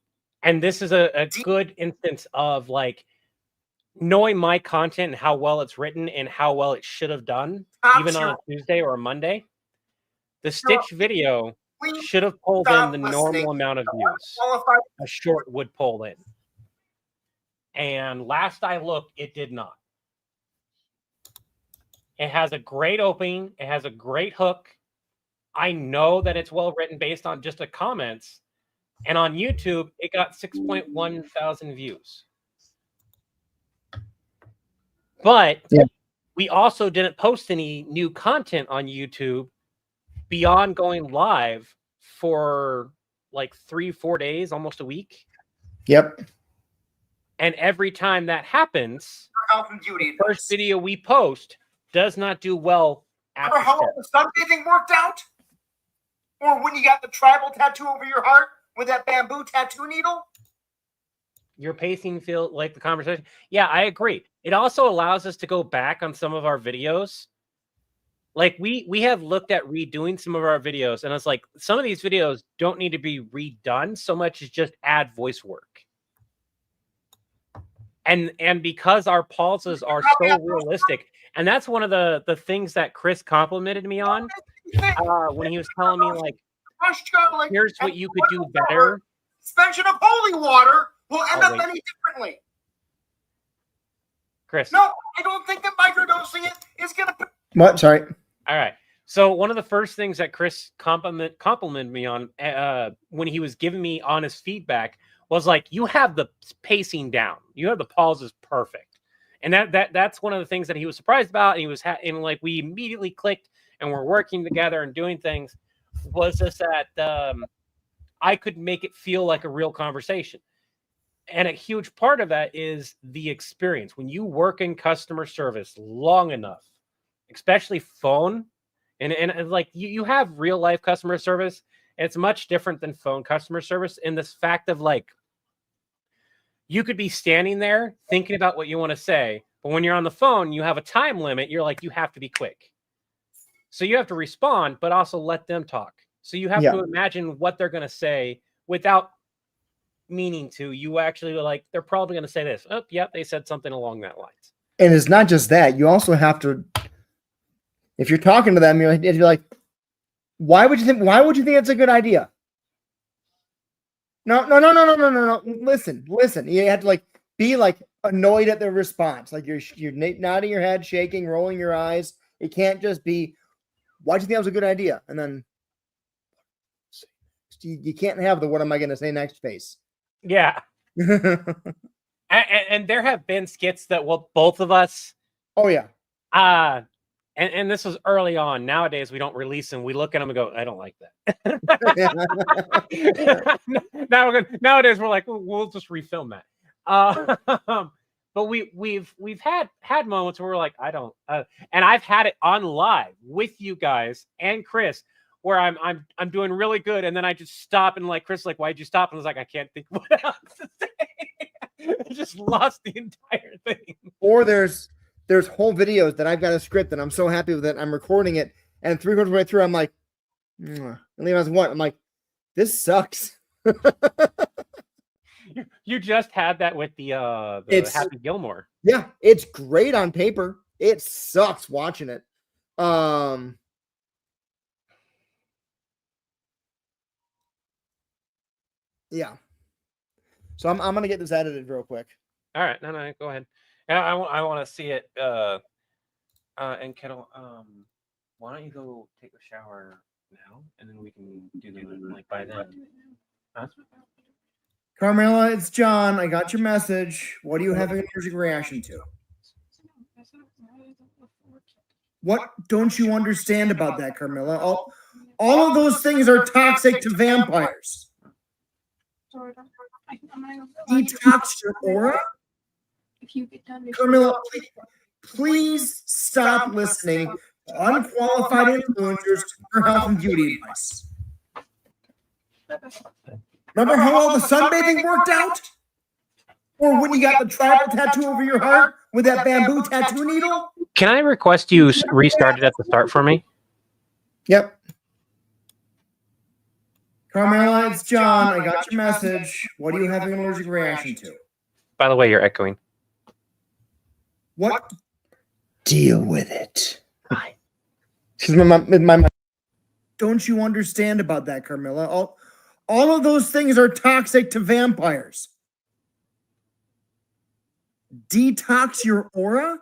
and this is a good instance of like knowing my content and how well it's written and how well it should have done, even on a Tuesday or a Monday, the Stitch video should have pulled in the normal amount of views a short would pull in. And last I looked, it did not. It has a great opening. It has a great hook. I know that it's well written based on just the comments. And on YouTube, it got 6.1 thousand views. But we also didn't post any new content on YouTube beyond going live for like 3-4 days, almost a week. Yep. And every time that happens, the first video we post does not do well. Remember how the sunbathing worked out? Or when you got the tribal tattoo over your heart with that bamboo tattoo needle? Your pacing feel like the conversation. Yeah, I agree. It also allows us to go back on some of our videos. Like we have looked at redoing some of our videos, and it's like some of these videos don't need to be redone so much as just add voice work. And because our pauses are so realistic, and that's one of the things that Chris complimented me on when he was telling me, like, here's what you could do better. Suspension of holy water will end up any differently. Chris. No, I don't think that microdosing it is going to... What? Sorry. All right. So one of the first things that Chris complimented me on when he was giving me honest feedback was like, you have the pacing down. You have the pauses perfect. And that's one of the things that he was surprised about. And he was and like we immediately clicked and we're working together and doing things. Was just that I could make it feel like a real conversation. And a huge part of that is the experience. When you work in customer service long enough, especially phone, and like you have real life customer service, and it's much different than phone customer service in this fact of like, you could be standing there thinking about what you want to say, but when you're on the phone, you have a time limit. You're like, you have to be quick. So you have to respond, but also let them talk. So you have to imagine what they're going to say without meaning to. You actually like, they're probably going to say this. Oh, yep, they said something along that lines. And it's not just that. You also have to, if you're talking to them, you're like, why would you think it's a good idea? No. Listen. You have to like be like annoyed at their response. Like you're nodding your head, shaking, rolling your eyes. It can't just be, why'd you think that was a good idea? And then you can't have the what am I going to say next face. Yeah. and there have been skits that both of us. Oh yeah. And this was early on. Nowadays, we don't release them. We look at them and go, I don't like that. Nowadays, we're like, we'll just refilm that. But we've had moments where we're like, I don't. And I've had it on live with you guys and Chris, where I'm doing really good, and then I just stop and like Chris, like, why'd you stop? And I was like, I can't think what else to say. I just lost the entire thing. Or there's whole videos that I've got a script and I'm so happy with it. I'm recording it, and 3/4 of the way through, I'm like, and leave as one. I'm like, this sucks. You just had that with the Happy Gilmore. Yeah, it's great on paper. It sucks watching it. Yeah. So I'm gonna get this edited real quick. All right, no, go ahead. Yeah, I want to see it. And Kettle, why don't you go take a shower now, and then we can do the like by then. Huh? Carmela, it's John. I got your message. What are you having an allergic reaction to? What don't you understand about that, Carmela? All of those things are toxic to vampires. Detox your aura? Carmela, please stop listening to unqualified influencers for health and beauty advice. Remember how all the sunbathing worked out? Or when you got the tribal tattoo over your heart with that bamboo tattoo needle? Can I request you restart it at the start for me? Yep. Carmela, it's John. I got your message. What are you having an allergic reaction to? By the way, you're echoing. What? Deal with it. My. Don't you understand about that, Carmela? All of those things are toxic to vampires. Detox your aura?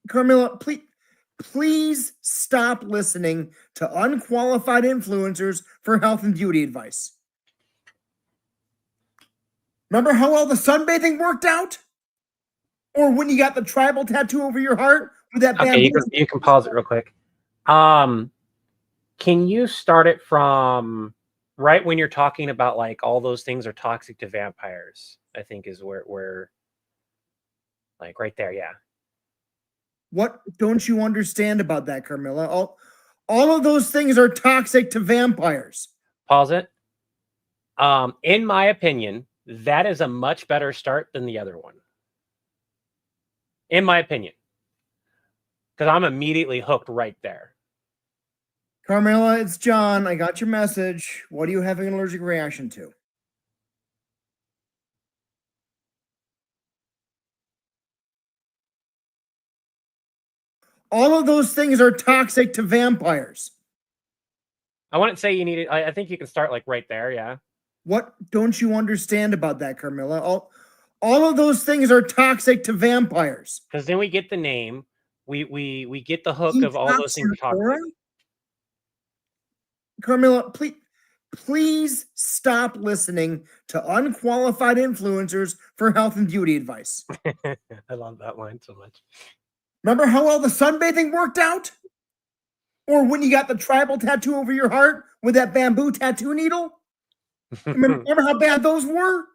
Carmela, please stop listening to unqualified influencers for health and beauty advice. Remember how well the sunbathing worked out? Or when you got the tribal tattoo over your heart with that Okay, bamboo? you can pause it real quick. Can you start it from right when you're talking about like all those things are toxic to vampires? I think is where like right there, yeah. What don't you understand about that, Carmela? All of those things are toxic to vampires. Pause it. In my opinion, that is a much better start than the other one. In my opinion. Because I'm immediately hooked right there. Carmela, it's John. I got your message. What are you having an allergic reaction to? All of those things are toxic to vampires. I wouldn't say you need it. I think you can start like right there, yeah. What don't you understand about that, Carmela? All of those things are toxic to vampires. Because then we get the name. We get the hook of all those things toxic. Carmela, please stop listening to unqualified influencers for health and beauty advice. I love that line so much. Remember how well the sunbathing worked out? Or when you got the tribal tattoo over your heart with that bamboo tattoo needle? Remember how bad those were?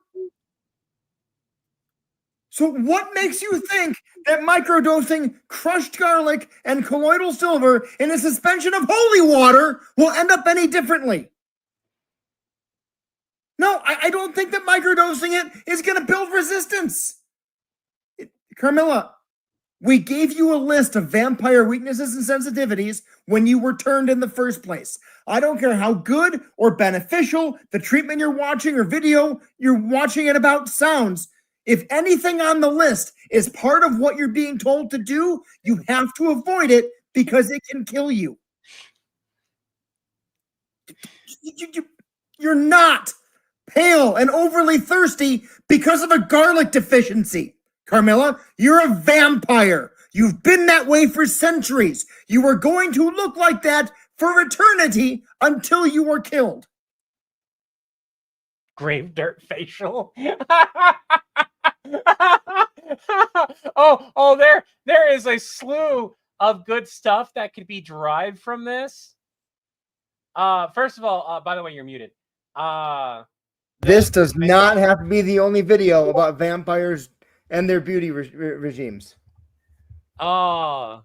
So what makes you think that microdosing crushed garlic and colloidal silver in a suspension of holy water will end up any differently? No, I don't think that microdosing it is going to build resistance. Carmela, we gave you a list of vampire weaknesses and sensitivities when you were turned in the first place. I don't care how good or beneficial the treatment you're watching or video you're watching it about sounds. If anything on the list is part of what you're being told to do, you have to avoid it because it can kill you. You're not pale and overly thirsty because of a garlic deficiency. Carmela, you're a vampire. You've been that way for centuries. You are going to look like that for eternity until you are killed. Grave dirt facial. oh, there is a slew of good stuff that could be derived from this. First of all, by the way, you're muted. This does not have to be the only video about vampires and their beauty regimes. Oh,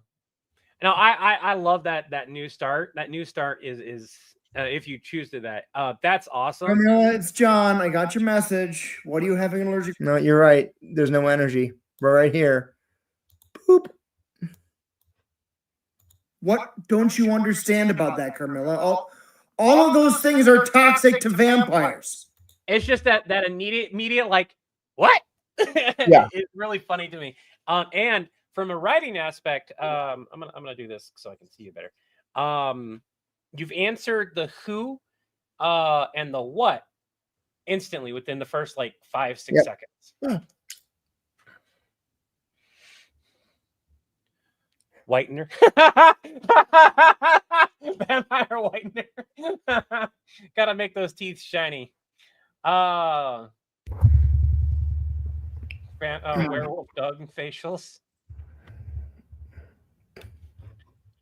no, I love that new start. That new start is if you choose to that, that's awesome. Carmela, it's John. I got your message. What are you having an allergic? No, you're right. There's no energy. We're right here. Boop. What don't you understand about that, Carmela? All of those things are toxic to vampires. It's just that immediate like what? Yeah, it's really funny to me. And from a writing aspect, I'm gonna do this so I can see you better. You've answered the who and the what instantly within the first like 5-6 seconds. Yeah. Whitener. Vampire whitener. Gotta make those teeth shiny. Werewolf dog facials.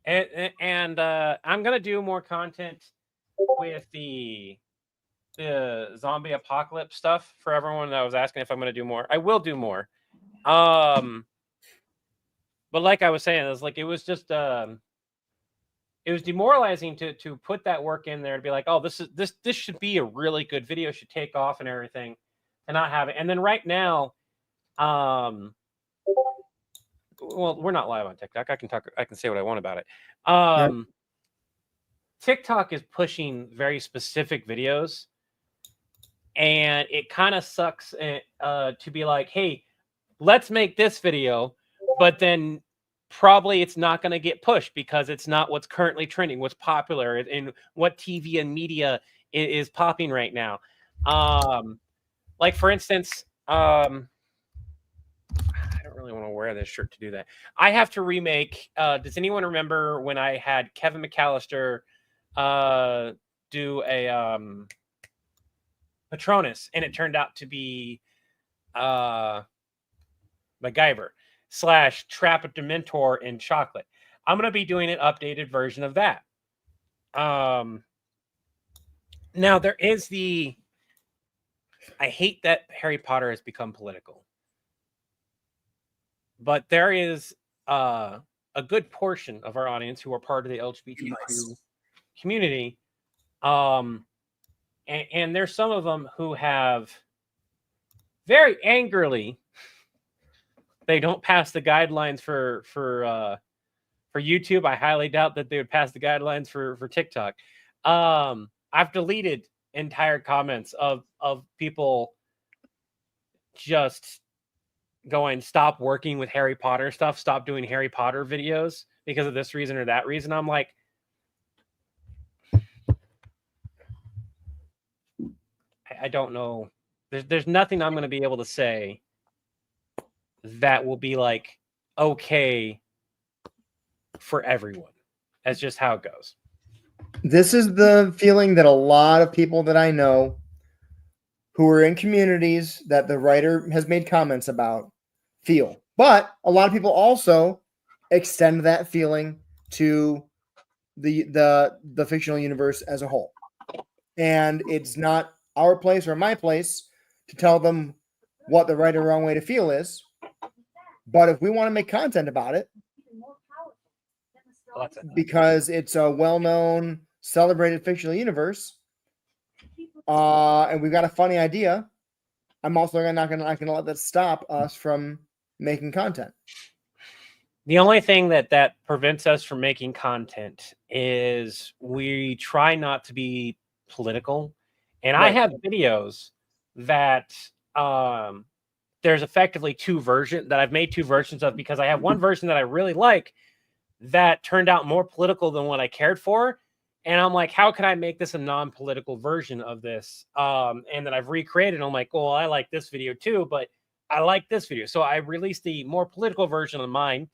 And I'm gonna do more content with the zombie apocalypse stuff for everyone that was asking if I'm gonna do more. I will do more. But like I was saying, it was just it was demoralizing to put that work in there and be like, oh, this should be a really good video, should take off and everything, and not have it. And then right now, well, we're not live on TikTok. I can say what I want about it. TikTok is pushing very specific videos, and it kind of sucks to be like, hey, let's make this video, but then probably it's not going to get pushed because it's not what's currently trending, what's popular, and what TV and media is popping right now. Like for instance, I don't really want to wear this shirt to do that. I have to remake. Does anyone remember when I had Kevin McAllister do a Patronus, and it turned out to be MacGyver / Trap a Dementor in chocolate? I'm going to be doing an updated version of that. Now there is the. I hate that Harry Potter has become political, but there is a good portion of our audience who are part of the LGBTQ community. And there's some of them who have very angrily, they don't pass the guidelines for YouTube. I highly doubt that they would pass the guidelines for TikTok. I've deleted entire comments of people just going, stop working with Harry Potter stuff, stop doing Harry Potter videos because of this reason or that reason. I'm like, I don't know. There's nothing I'm going to be able to say that will be like okay for everyone. That's just how it goes. This is the feeling that a lot of people that I know who are in communities that the writer has made comments about feel. But a lot of people also extend that feeling to the fictional universe as a whole. And it's not our place or my place to tell them what the right or wrong way to feel is. But if we want to make content about it, because it's a well-known, celebrated fictional universe, and we've got a funny idea, I'm also not going to let that stop us from making content. The only thing that prevents us from making content is we try not to be political. And right. I have videos that there's effectively two versions that I've made two versions of, because I have one version that I really like that turned out more political than what I cared for. And I'm like, how can I make this a non-political version of this? And then I've recreated. I'm like, well, I like this video too, but I like this video. So I released the more political version of mine.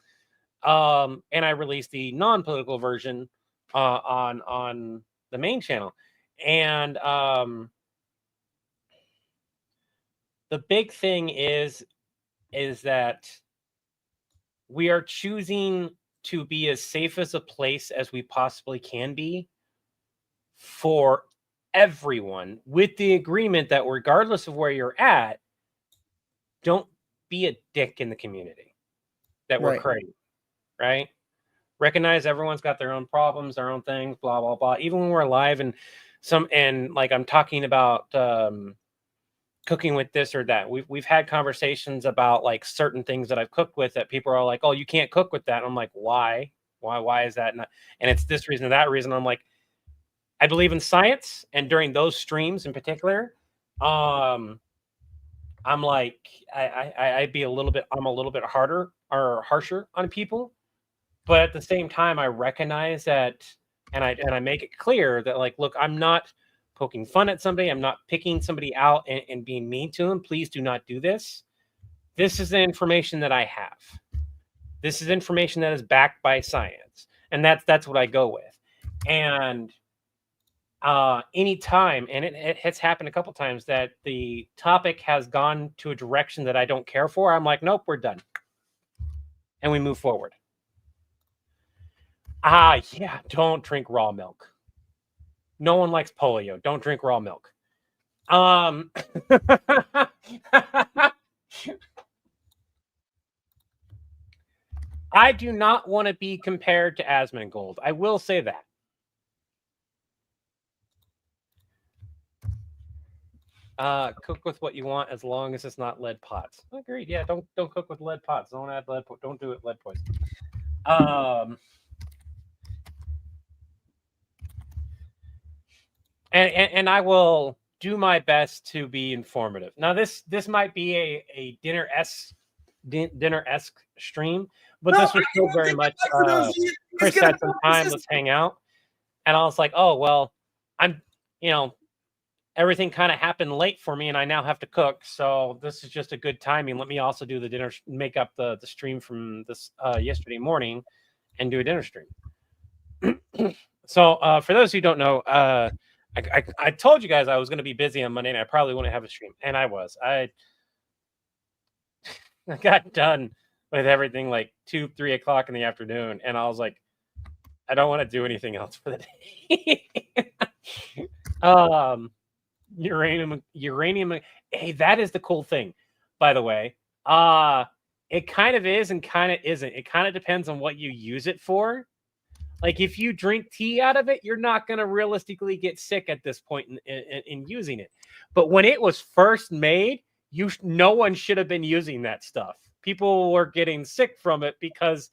And I released the non-political version on the main channel. And the big thing is that we are choosing to be as safe as a place as we possibly can be for everyone, with the agreement that regardless of where you're at, don't be a dick in the community that we're creating, right? Recognize everyone's got their own problems, their own things, blah, blah, blah. Even when we're live and like I'm talking about cooking with this or that. We've had conversations about like certain things that I've cooked with that people are like, oh, you can't cook with that. And I'm like, why? Why is that not? And it's this reason or that reason. I'm like, I believe in science, and during those streams in particular, I'm like, I'm a little bit harder or harsher on people, but at the same time, I recognize that, and I make it clear that, like, look, I'm not poking fun at somebody. I'm not picking somebody out and being mean to them. Please do not do this. This is the information that I have. This is information that is backed by science, and that's what I go with. And anytime, and it has happened a couple times that the topic has gone to a direction that I don't care for, I'm like, nope, we're done, and we move forward. Yeah, don't drink raw milk. No one likes polio. Don't drink raw milk. I do not want to be compared to Asmongold. I will say that. Cook with what you want as long as it's not lead pots. Agreed. Yeah, don't cook with lead pots. Don't add lead. Don't do it lead poison. And I will do my best to be informative. Now this might be a dinner-esque stream, but this was still very much Chris had some time, let's hang out. And I was like, oh well, I'm everything kind of happened late for me and I now have to cook. So this is just a good timing. Let me also do the dinner, make up the stream from this yesterday morning and do a dinner stream. So for those who don't know, I told you guys I was going to be busy on Monday and I probably wouldn't have a stream. And I was. I got done with everything like 2-3 o'clock in the afternoon. And I was like, I don't want to do anything else for the day. Uranium. Hey, that is the cool thing, by the way. It kind of is and kind of isn't. It kind of depends on what you use it for. Like if you drink tea out of it, you're not going to realistically get sick at this point in using it. But when it was first made, no one should have been using that stuff. People were getting sick from it because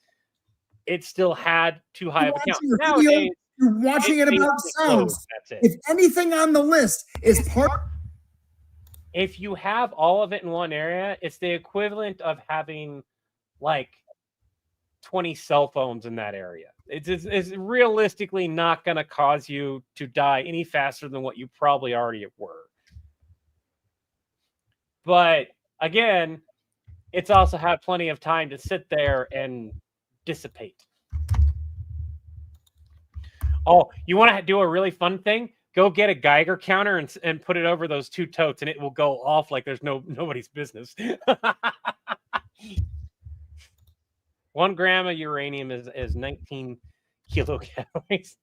it still had too high of a count. Nowadays, you're watching it about sounds. If anything on the list is part. If you have all of it in one area, it's the equivalent of having like 20 cell phones in that area. It's realistically not going to cause you to die any faster than what you probably already were. But again, it's also had plenty of time to sit there and dissipate. Oh, you want to do a really fun thing? Go get a Geiger counter and put it over those two totes, and it will go off like there's nobody's business. 1 gram of uranium is 19 kilocalories.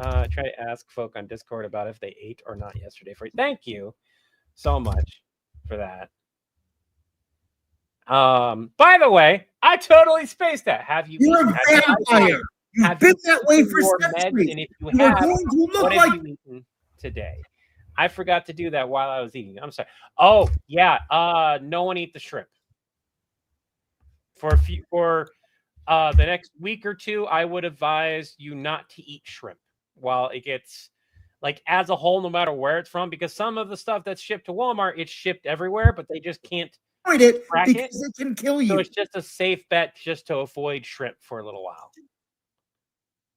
Try to ask folk on Discord about if they ate or not yesterday. Thank you so much for that. By the way, I totally spaced that. Have you? You're a vampire. You've been that way for centuries. And if you have, what have you eaten today? I forgot to do that while I was eating. I'm sorry. Oh yeah. No one eat the shrimp. For the next week or two, I would advise you not to eat shrimp while it gets like as a whole, no matter where it's from, because some of the stuff that's shipped to Walmart, it's shipped everywhere, but they just can't avoid it because it can kill you. So it's just a safe bet just to avoid shrimp for a little while.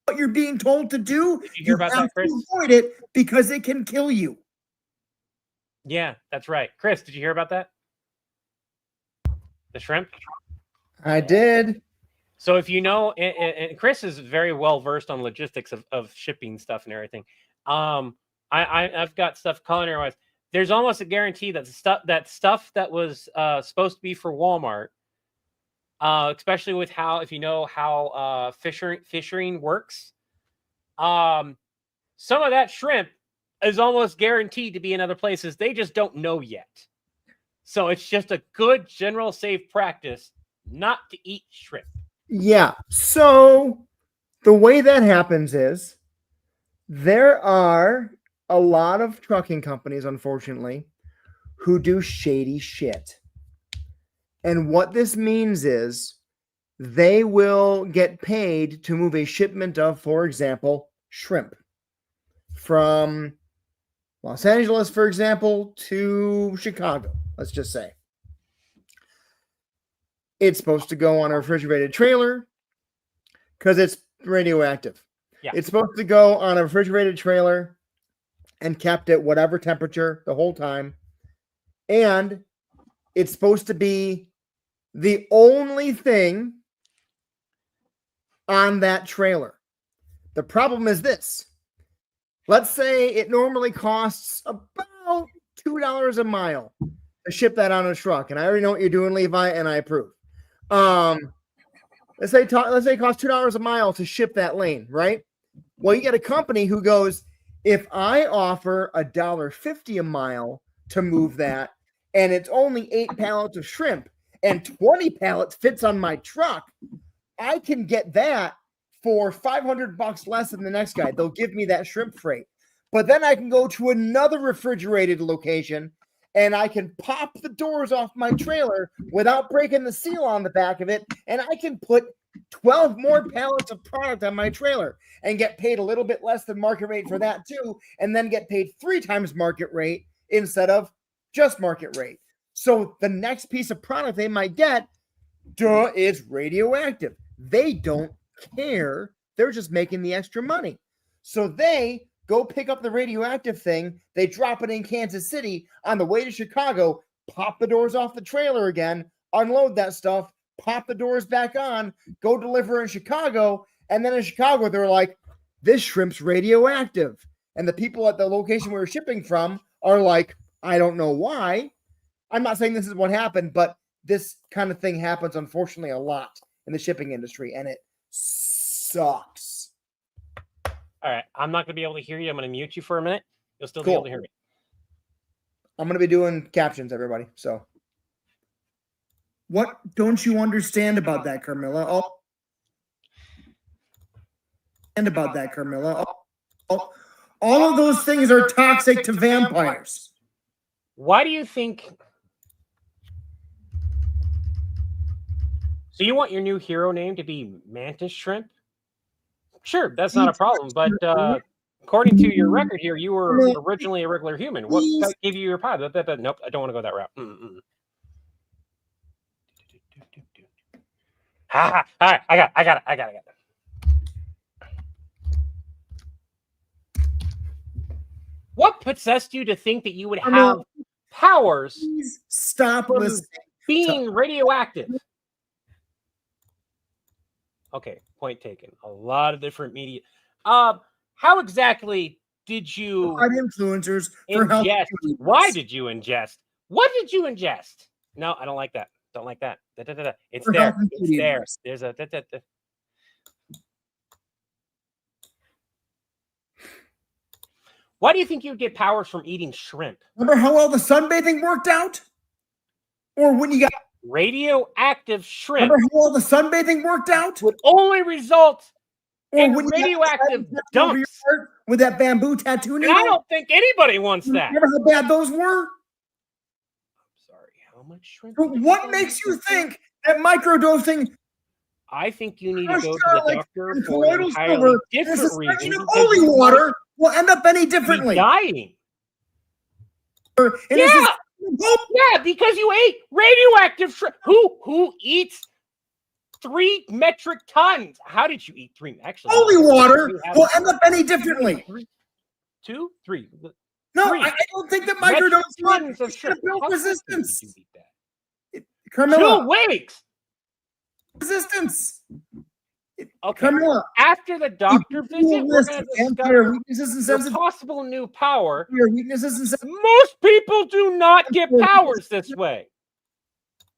What you're being told to do, did you hear about that, Chris? Avoid it because it can kill you. Yeah, that's right. Chris, did you hear about that? The shrimp? I did. So if you know, and Chris is very well versed on logistics of shipping stuff and everything. I've got stuff culinary wise. There's almost a guarantee that stuff that was supposed to be for Walmart, especially with if you know how fishing works, some of that shrimp is almost guaranteed to be in other places. They just don't know yet. So it's just a good general safe practice not to eat shrimp. Yeah. So the way that happens is there are a lot of trucking companies, unfortunately, who do shady shit. And what this means is they will get paid to move a shipment of, for example, shrimp from Los Angeles, for example, to Chicago, let's just say. It's supposed to go on a refrigerated trailer because it's radioactive. Yeah. It's supposed to go on a refrigerated trailer and kept at whatever temperature the whole time. And it's supposed to be the only thing on that trailer. The problem is this. Let's say it normally costs about $2 a mile to ship that on a truck. And I already know what you're doing, Levi, and I approve. Let's say it costs $2 a mile to ship that lane, right? Well, you get a company who goes, if I offer $1.50 a mile to move that, and it's only 8 pallets of shrimp and 20 pallets fits on my truck, I can get that for $500 less than the next guy. They'll give me that shrimp freight. But then I can go to another refrigerated location and I can pop the doors off my trailer without breaking the seal on the back of it, and I can put 12 more pallets of product on my trailer and get paid a little bit less than market rate for that too, and then get paid 3 times market rate instead of just market rate. So the next piece of product they might get, is radioactive. They don't care. They're just making the extra money. So they go pick up the radioactive thing. They drop it in Kansas City on the way to Chicago, pop the doors off the trailer again, unload that stuff, pop the doors back on, go deliver in Chicago. And then in Chicago, they're like, this shrimp's radioactive. And the people at the location we were shipping from are like, I don't know why. I'm not saying this is what happened, but this kind of thing happens, unfortunately, a lot in the shipping industry, and it sucks. All right, I'm not going to be able to hear you. I'm going to mute you for a minute. You'll still be able to hear me. I'm going to be doing captions, everybody. So, what don't you understand about that, Carmilla? All of those things are toxic to vampires. Why do you think? So you want your new hero name to be Mantis Shrimp? Sure, that's not a problem. But according to your record here, you were originally a regular human. What gave you your power? Nope, I don't want to go that route. Ha! All right, I got it. What possessed you to think that you would have powers? Please stop listening. Being radioactive. Okay, point taken. A lot of different media. How exactly did you influencers for ingest? Why did you ingest? What did you ingest? No, I don't like that. Don't like that. It's For there. health and It's beauty there. advice. There's a. Why do you think you'd get powers from eating shrimp? Remember how well the sunbathing worked out? Or when you got radioactive shrimp? Remember how well the sunbathing worked out? Would only result Or in when you got radioactive over your dumps. heart with that bamboo tattoo And needle? I don't think anybody wants that. Remember how bad those were? Sorry, how much shrimp? But what makes you think that microdosing I think you need to go to garlic the doctor and for an colloidal entirely silver and a different suspension reason. of because holy you water will end up any might be differently? dying. And Yeah. this is- Yeah, because you ate radioactive shrimp. Who eats 3 metric tons? How did you eat 3? Actually, holy water you have will end up any differently. 2, 3. No, Three. I don't think that Metric microdosing tons of is going shrimp. to build How quickly resistance. did you eat that? 2 Carmilla, weeks. resistance. Okay. Carmilla, After the doctor visit, we're going to vampire discover weaknesses and your sensitivity. possible new power. Your weaknesses and sensitivity. Most people do not get powers this way.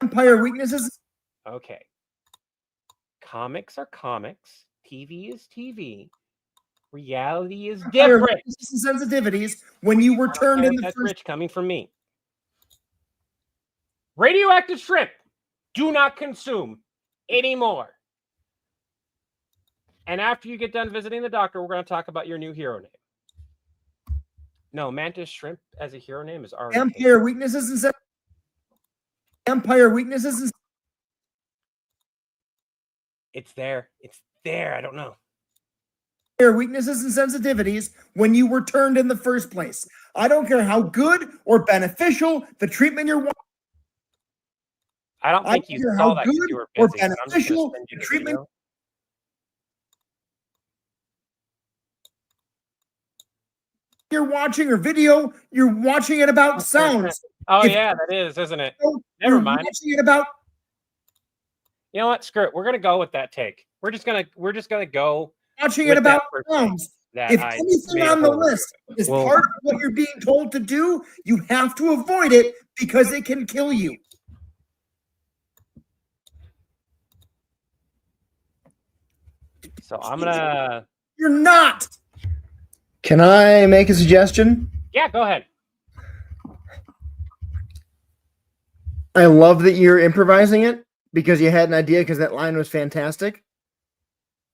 Vampire weaknesses. Okay. Comics are comics. TV is TV. Reality is Vampire different. weaknesses and sensitivities when you were turned in the That's first. rich coming from me. Radioactive shrimp. Do not consume anymore. And after you get done visiting the doctor, we're going to talk about your new hero name. No, Mantis Shrimp as a hero name is already taken. Vampire weaknesses and sen- Vampire weaknesses and It's there. It's there. I don't know. vampire weaknesses and sensitivities when you were turned in the first place. I don't care how good or beneficial the treatment you're wanting. I don't think I you don't care saw how that because good you were or busy. but I'm just gonna beneficial send you the treatment- video. You're watching or video, you're watching it about sounds. Oh If- yeah, that is, isn't it? You're Never mind. watching it about You know what? Screw it. We're gonna go with that take. We're just gonna go watching with it about that perspective sounds. that If I anything made a on the whole review list of. is Well, part of what you're being told to do, you have to avoid it because it can kill you. so I'm gonna. You're not. Can I make a suggestion? Yeah, go ahead. I love that you're improvising it because you had an idea because that line was fantastic.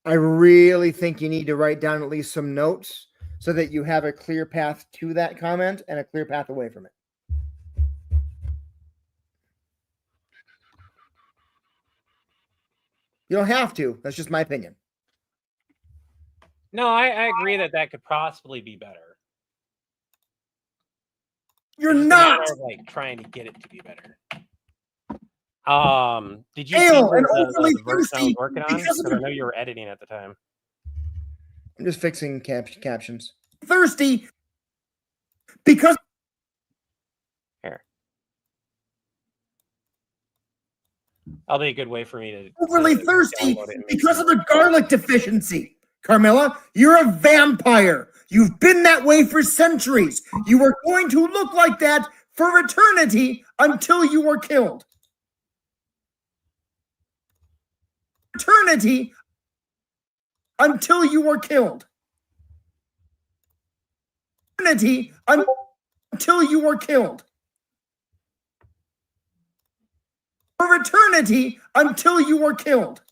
I really think you need to write down at least some notes so that you have a clear path to that comment and a clear path away from it. You don't have to. That's just my opinion. No, I agree that could possibly be better. You're It's just a not. matter of, like, trying to get it to be better. Did you Ale see and the overly version I was thirsty working on? because of Because I know you were editing at the time. I'm just fixing captions. thirsty because Here. That'll be a good way for me to overly to thirsty download it and make because it of the garlic deficiency. Carmilla, you're a vampire. You've been that way for centuries. You are going to look like that for eternity until you are killed. Eternity until you are killed. Eternity until you are killed. For eternity until you are killed.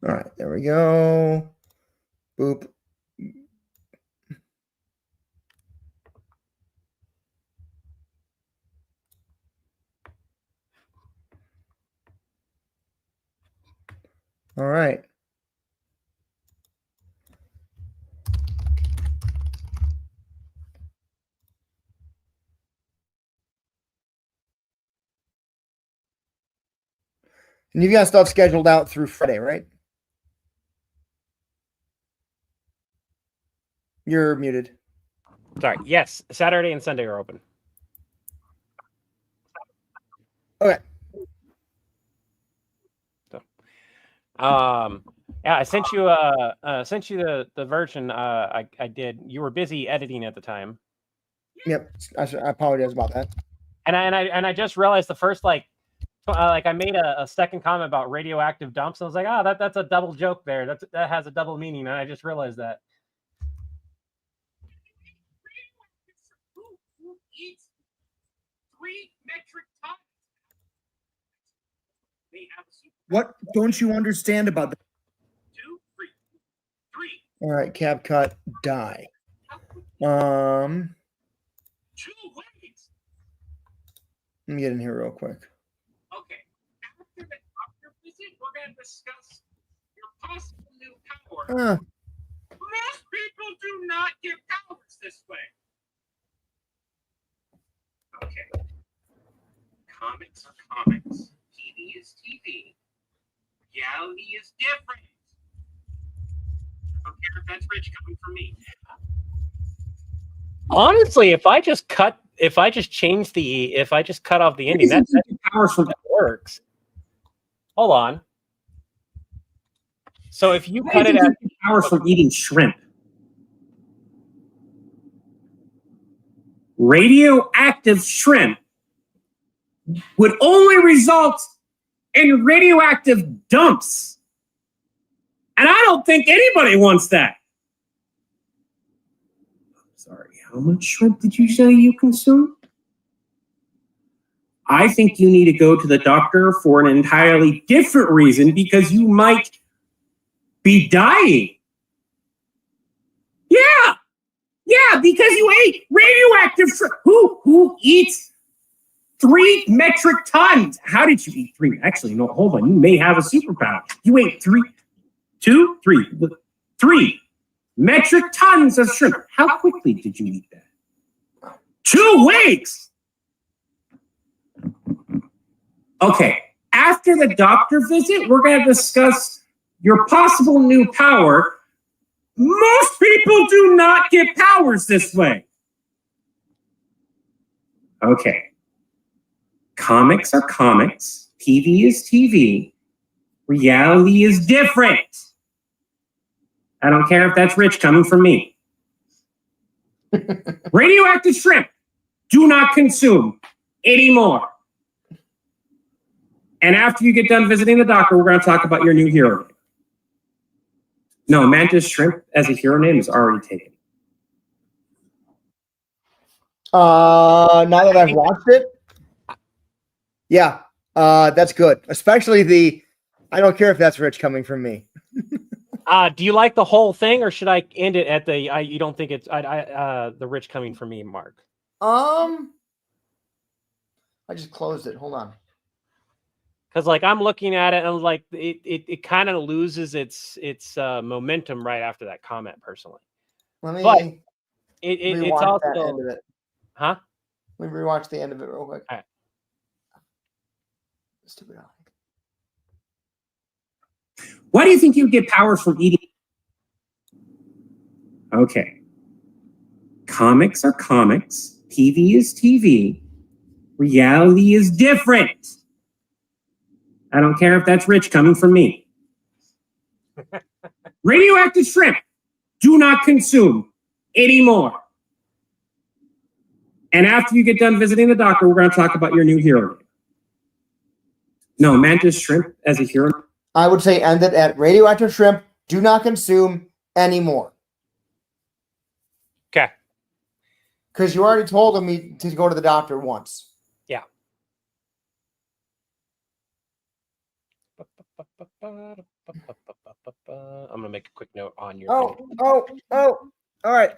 All right, there we go. Boop. All right. And you've got stuff scheduled out through Friday, right? You're muted. Sorry. Yes, Saturday and Sunday are open. Okay. So, yeah, I sent you the version I did. You were busy editing at the time. Yep. I apologize about that. And I just realized the first like I made a second comment about radioactive dumps. I was like, oh, that's a double joke there. That has a double meaning, and I just realized that. Who eats 3 metric tons? They have a super What don't you understand about that? 2, 3, 3. All right, cap cut, die. How quick? 2 ways. Let me get in here real quick. Okay. After the doctor visit, we're going to discuss your possible new power. Most people do not get powers this way. Okay. Comics are comics. TV is TV. Reality is different. I don't care if that's rich coming from me. Honestly, if I just cut off the ending, that Powers from works. Hold on. So if you cut it at powers from eating shrimp. Radioactive shrimp would only result in radioactive dumps. And I don't think anybody wants that. Sorry, how much shrimp did you say you consume? I think you need to go to the doctor for an entirely different reason because you might be dying. Yeah, because you ate radioactive shrimp. Who eats 3 metric tons? How did you eat 3? Actually, no, hold on. You may have a superpower. You ate 3 metric tons of shrimp. How quickly did you eat that? 2 weeks. Okay. After the doctor visit, we're going to discuss your possible new power. Most people do not get powers this way. Okay. Comics are comics. TV is TV. Reality is different. I don't care if that's rich coming from me. Radioactive shrimp, do not consume anymore. And after you get done visiting the doctor, we're going to talk about your new hero name. No, Mantis Shrimp as a hero name is already taken. Now that I've watched it, yeah, that's good. Especially I don't care if that's rich coming from me. do you like the whole thing, or should I end it at you don't think it's the rich coming from me, Mark? I just closed it. Hold on. Because like I'm looking at it and like it kind of loses its momentum right after that comment personally. Let me But it's rewatch that also end of it. huh? Let me rewatch the end of it real quick. All right. Stupid. Why do you think you get power from eating? Okay. Comics are comics. TV is TV. Reality is different. I don't care if that's rich coming from me. Radioactive shrimp, do not consume anymore. And after you get done visiting the doctor, we're going to talk about your new hero. No, mantis shrimp as a hero. I would say end it at radioactive shrimp. Do not consume anymore. Okay. Because you already told me to go to the doctor once. Yeah. I'm gonna make a quick note on your. Oh. All right.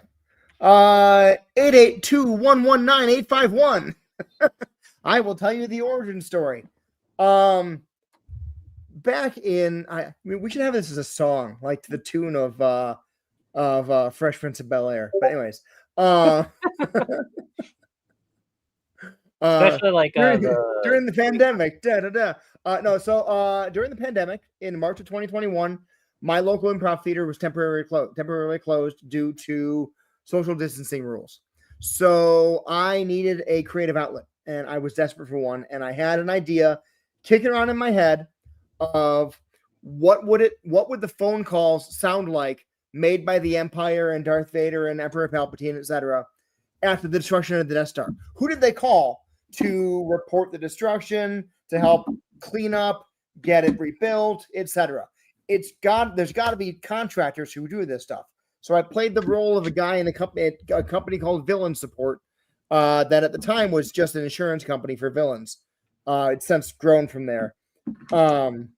882-119-851. I will tell you the origin story. Back in, I mean, we should have this as a song, like to the tune of Fresh Prince of Bel-Air. But anyways, Especially like during the pandemic. During the pandemic in March of 2021, my local improv theater was temporarily closed due to social distancing rules. So I needed a creative outlet, and I was desperate for one. And I had an idea kicking around in my head of what would the phone calls sound like made by the Empire and Darth Vader and Emperor Palpatine, etc. after the destruction of the Death Star. Who did they call to report the destruction, to help clean up, get it rebuilt, etc.? There's got to be contractors who do this stuff. So I played the role of a guy in a company called Villain Support, that at the time was just an insurance company for villains. It's since grown from there. And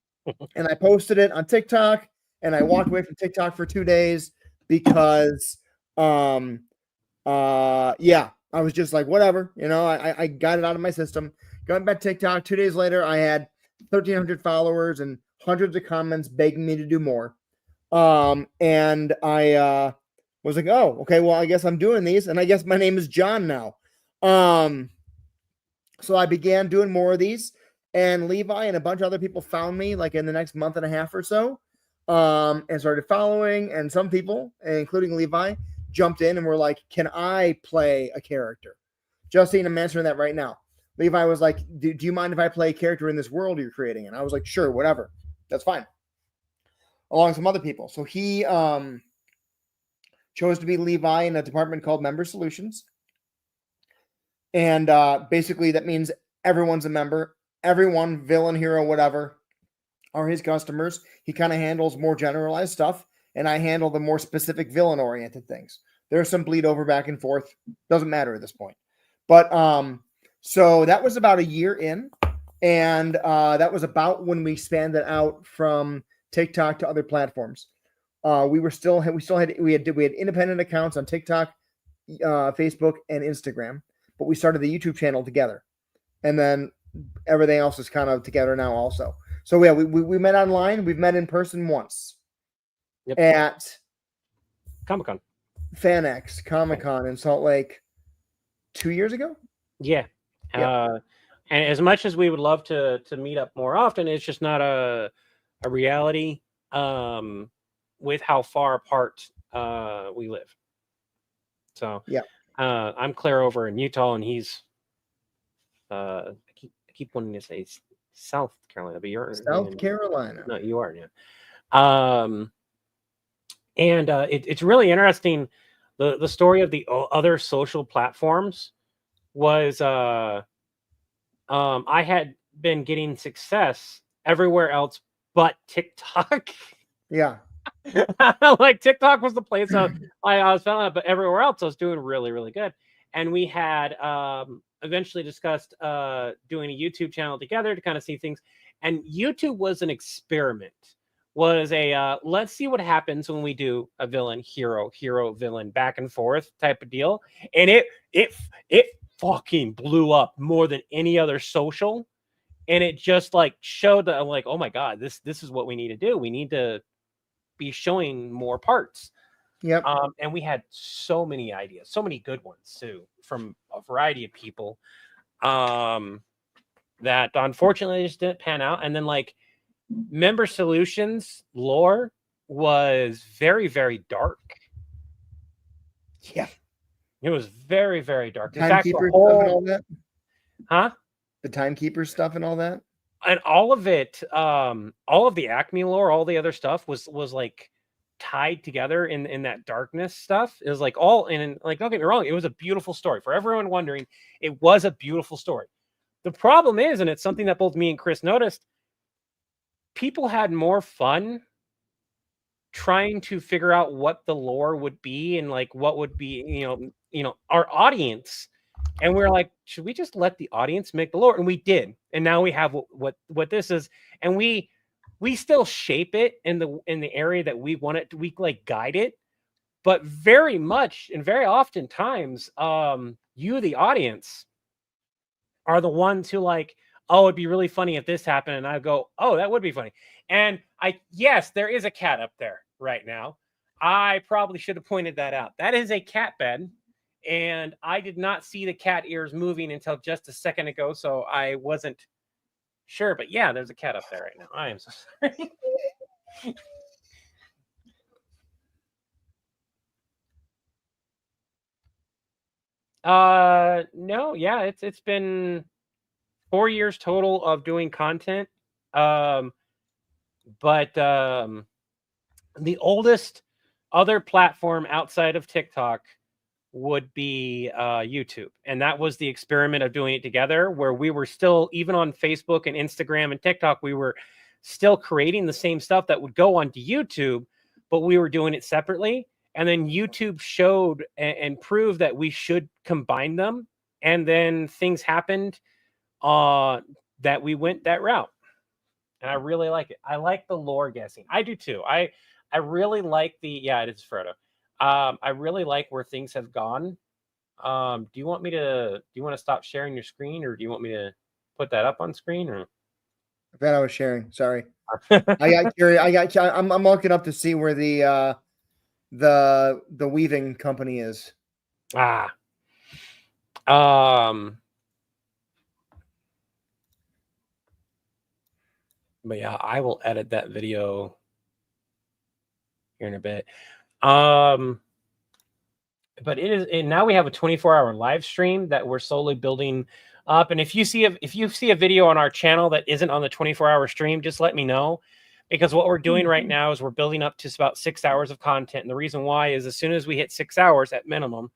I posted it on TikTok, and I walked away from TikTok for 2 days because, I was just like, whatever, I got it out of my system. Got back to TikTok. 2 days later, I had 1,300 followers and hundreds of comments begging me to do more. And I was like, oh, okay, well, I guess I'm doing these, and I guess my name is John now. So I began doing more of these, and Levi and a bunch of other people found me like in the next month and a half or so, and started following. And some people, including Levi, jumped in and were like, can I play a character? Justine, I'm answering that right now. Levi was like, do you mind if I play a character in this world you're creating? And I was like, sure, whatever. That's fine. Along with some other people. So he chose to be Levi in a department called Member Solutions. And basically that means everyone's a member. Everyone, villain, hero, whatever, are his customers. He kind of handles more generalized stuff, and I handle the more specific villain-oriented things. There's some bleed over back and forth. Doesn't matter at this point. But so that was about a year in, and that was about when we expanded out from TikTok to other platforms. We had independent accounts on TikTok, Facebook, and Instagram, but we started the YouTube channel together, and then everything else is kind of together now also. So yeah, we met online. We've met in person once at Comic-Con. FanX Comic-Con in Salt Lake 2 years ago. Yeah. Yep. And as much as we would love to meet up more often, it's just not a reality with how far apart we live. So yeah, I'm Claire over in Utah, and he's I keep wanting to say South Carolina, but you're South Carolina. No, you are, yeah. And it's really interesting. The story of the other social platforms was I had been getting success everywhere else but TikTok. Yeah. Like TikTok was the place I was found out, but everywhere else I was doing really, really good. And we had eventually discussed doing a YouTube channel together to kind of see things. And YouTube was an experiment. Was a let's see what happens when we do a villain, hero, villain, back and forth type of deal. And it fucking blew up more than any other social. And it just like showed that I'm like, oh my God, this is what we need to do. We need to be showing more parts. Yep. And we had so many ideas, so many good ones too, from a variety of people. That unfortunately just didn't pan out. And then like Member Solutions lore was very, very dark. Yeah. It was very, very dark. In fact, Timekeeper the whole, stuff and all that. huh? The timekeeper stuff and all that. And all of it, all of the Acme lore, all the other stuff was like tied together in that darkness stuff. It was like all in, like, don't get me wrong, it was a beautiful story. For everyone wondering, it was a beautiful story. The problem is, and it's something that both me and Chris noticed, people had more fun trying to figure out what the lore would be and like what would be, you know, our audience. And we're like, should we just let the audience make the lore? And we did. And now we have what this is. And we still shape it in the area that we want it to, we like guide it. But very much and very often times, you, the audience, are the ones who like, oh, it'd be really funny if this happened. And I go, oh, that would be funny. And yes, there is a cat up there right now. I probably should have pointed that out. That is a cat bed. And I did not see the cat ears moving until just a second ago. So I wasn't sure. But yeah, there's a cat up there right now. I am so sorry. No, yeah, it's been 4 years total of doing content. But the oldest other platform outside of TikTok would be YouTube. And that was the experiment of doing it together, where we were still, even on Facebook and Instagram and TikTok, we were still creating the same stuff that would go onto YouTube, but we were doing it separately. And then YouTube showed and proved that we should combine them. And then things happened that we went that route. And I really like it. I like the lore guessing. I do too. I really like it is Frodo. I really like where things have gone. Do you want to stop sharing your screen, or do you want me to put that up on screen? Or I bet I was sharing. Sorry. I got curious. I'm looking up to see where the weaving company is. But yeah, I will edit that video here in a bit. But it is, and now we have a 24-hour live stream that we're slowly building up. And if you see a video on our channel that isn't on the 24-hour stream, just let me know, because what we're doing right now is we're building up to about 6 hours of content. And the reason why is, as soon as we hit 6 hours at minimum,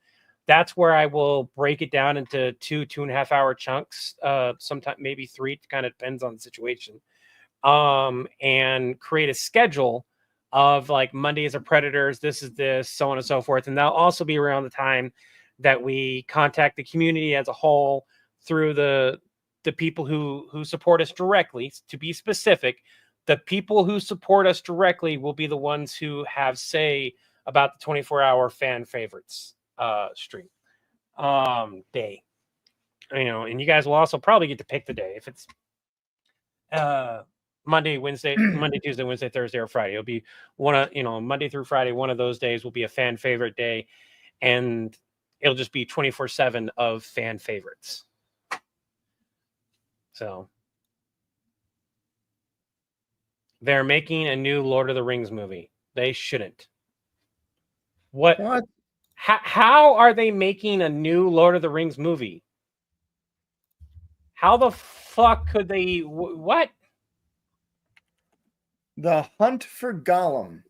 that's where I will break it down into 2.5 hour chunks, sometime maybe 3, it kind of depends on the situation, and create a schedule of like Mondays are Predators, this is this, so on and so forth. And that'll also be around the time that we contact the community as a whole through the people who support us directly. To be specific, the people who support us directly will be the ones who have say about the 24-hour fan favorites stream day. And you guys will also probably get to pick the day if it's Monday, Tuesday, Wednesday, Thursday, or Friday. It'll be Monday through Friday. One of those days will be a fan favorite day, and it'll just be 24/7 of fan favorites. So they're making a new Lord of the Rings movie. They shouldn't. What? How are they making a new Lord of the Rings movie? How the fuck could they? What? The Hunt for Gollum.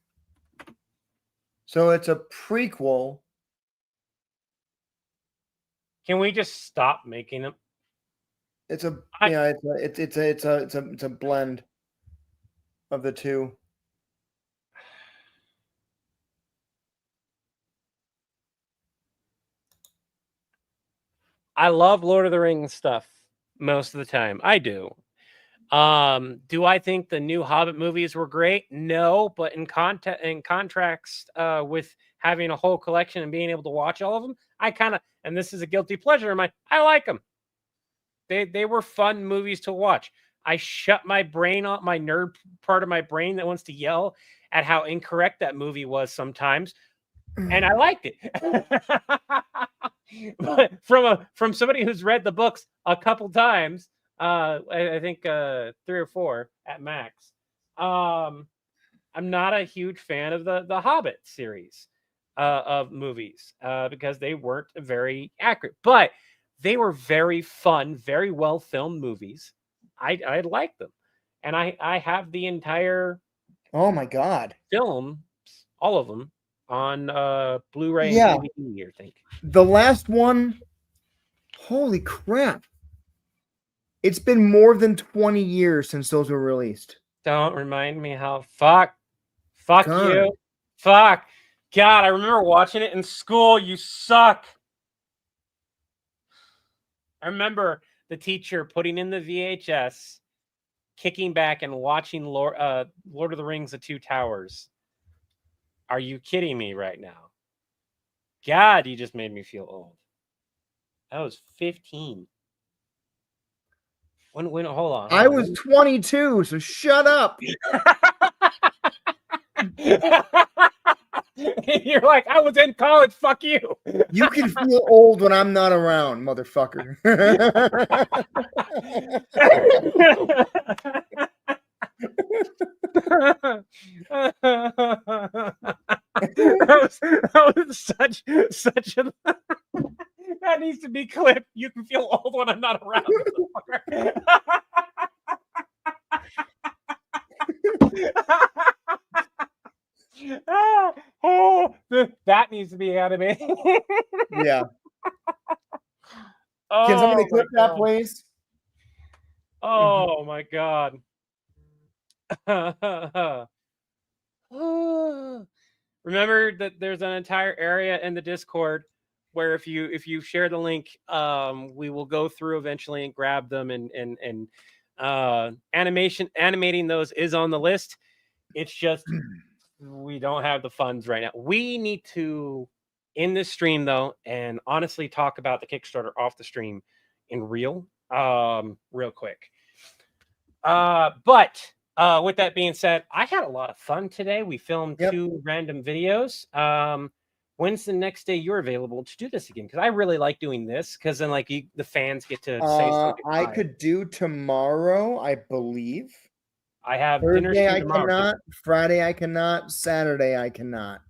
So it's a prequel. Can we just stop making them? It's a blend of the two. I love Lord of the Rings stuff most of the time. I do. Do I think the new Hobbit movies were great? No, but in contrast with having a whole collection and being able to watch all of them, I kind of, and this is a guilty pleasure of mine, I like them. They were fun movies to watch. I shut my brain off, my nerd part of my brain that wants to yell at how incorrect that movie was sometimes, and I liked it. But from somebody who's read the books a couple times, I think 3 or 4 at max. I'm not a huge fan of the Hobbit series of movies because they weren't very accurate, but they were very fun, very well filmed movies. I like them, and I have the entire Oh my God. films, all of them, on Blu-ray Yeah. and DVD, I think. The last one, holy crap. It's been more than 20 years since those were released. Don't remind me how fuck God. you. Fuck. God, I remember watching it in school. You suck. I remember the teacher putting in the VHS, kicking back and watching Lord of the Rings: The Two Towers. Are you kidding me right now? God, you just made me feel old. I was 15. When hold on. I was 22, so shut up. You're like, I was in college. Fuck you. You can feel old when I'm not around, motherfucker. that was such a that needs to be clipped. You can feel old when I'm not around. That needs to be animated. Yeah. Oh, Can somebody clip that, God. please? Oh my God. Remember that there's an entire area in the Discord where if you share the link, we will go through eventually and grab them, and animating those is on the list. It's just we don't have the funds right now. We need to end this stream though, and honestly talk about the Kickstarter off the stream in real quick. But with that being said, I had a lot of fun today. We filmed 2 random videos. When's the next day you're available to do this again? Because I really like doing this, because then like the fans get to say something. I could do tomorrow, I believe. I have Thursday I tomorrow. cannot, Friday I cannot, Saturday I cannot,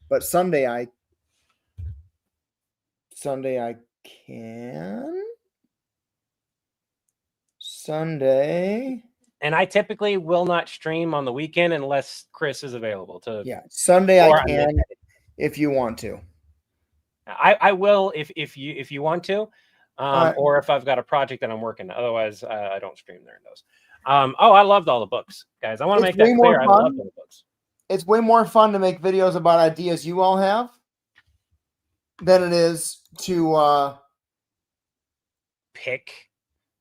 but Sunday I can. Sunday. And I typically will not stream on the weekend unless Chris is available to. Yeah, Sunday I can if you want to. I will if you want to, or if I've got a project that I'm working. Otherwise, I don't stream there in those. I loved all the books, guys. I want to make that clear. I loved all the books. It's way more fun to make videos about ideas you all have than it is to pick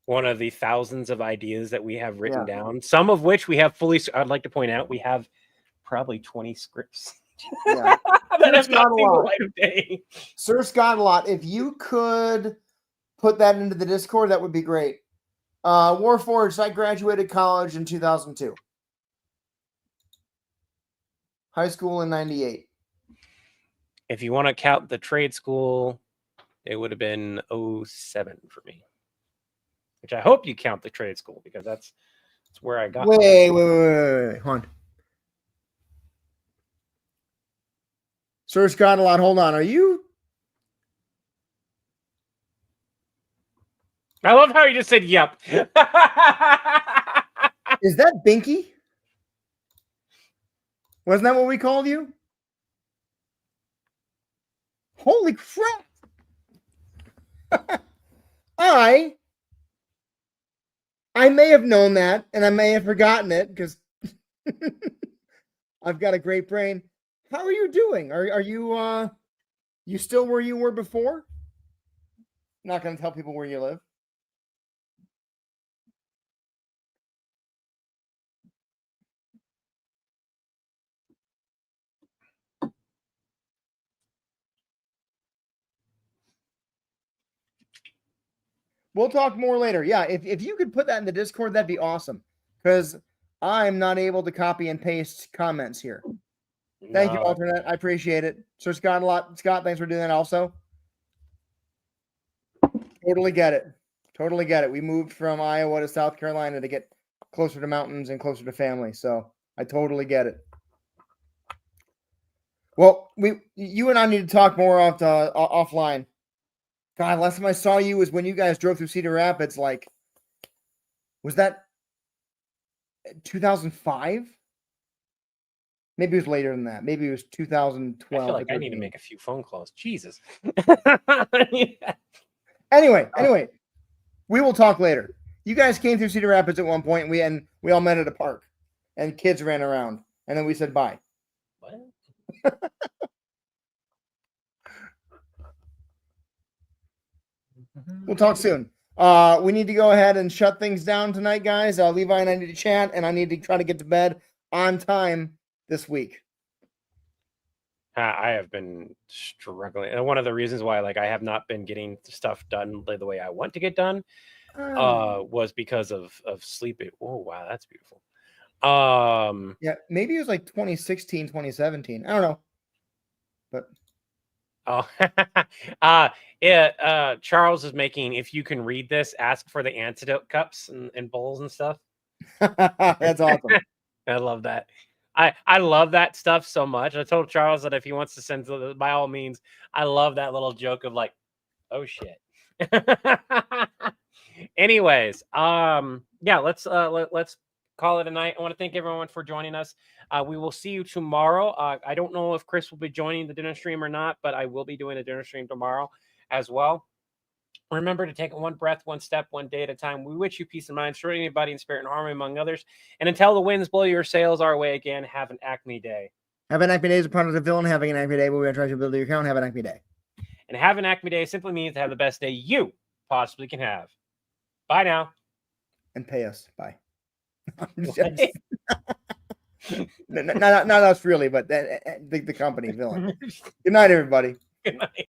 one of the thousands of ideas that we have written down. Some of which we have fully. I'd like to point out we have probably 20 scripts. Yeah. That have not seen the light of day. Sir Scott a lot. If you could put that into the Discord, that would be great. Warforged, I graduated college in 2002. High school in 98. If you want to count the trade school, it would have been 07 for me. Which I hope you count the trade school, because that's where I got. Wait. Hold on. Sir Scott a lot. Hold on. Are you? I love how you just said yep. Is that Binky? Wasn't that what we called you? Holy crap. I may have known that, and I may have forgotten it because I've got a great brain. How are you doing? Are you you still where you were before? Not going to tell people where you live. We'll talk more later. Yeah, if you could put that in the Discord, that'd be awesome. Because I'm not able to copy and paste comments here. Thank you, No. alternate. I appreciate it. Sir Scott, Scott, thanks for doing that also. Totally get it. Totally get it. We moved from Iowa to South Carolina to get closer to mountains and closer to family. So I totally get it. Well, you and I need to talk more offline. God, last time I saw you was when you guys drove through Cedar Rapids. Like, was that 2005? Maybe it was later than that. Maybe it was 2012. I feel like I need to 13. make a few phone calls. Jesus. Anyway, we will talk later. You guys came through Cedar Rapids at one point, and we all met at a park, and kids ran around, and then we said bye. What? We'll talk soon. We need to go ahead and shut things down tonight, guys. Levi and I need to chat, and I need to try to get to bed on time this week. I have been struggling, and one of the reasons why, like, I have not been getting stuff done the way I want to get done, was because of sleep. Oh wow, that's beautiful. Yeah, maybe it was like 2016, 2017. I don't know, but yeah. Charles is making. If you can read this, ask for the antidote cups and bowls and stuff. that's awesome. I love that. I love that stuff so much. I told Charles that if he wants to send, by all means, I love that little joke of like, oh shit. Anyways, yeah, let's call it a night. I want to thank everyone for joining us. We will see you tomorrow. I don't know if Chris will be joining the dinner stream or not, but I will be doing a dinner stream tomorrow as well. Remember to take it one breath, one step, one day at a time. We wish you peace of mind, serenity of body and spirit, and harmony among others. And until the winds blow your sails our way again, have an Acme day. Have an Acme day as a part of the villain. Having an Acme day, we're going to try to build your account. Have an Acme day. And have an Acme day simply means to have the best day you possibly can have. Bye now. And pay us. Bye. not us really, but the company villain. Good night, everybody. Good night.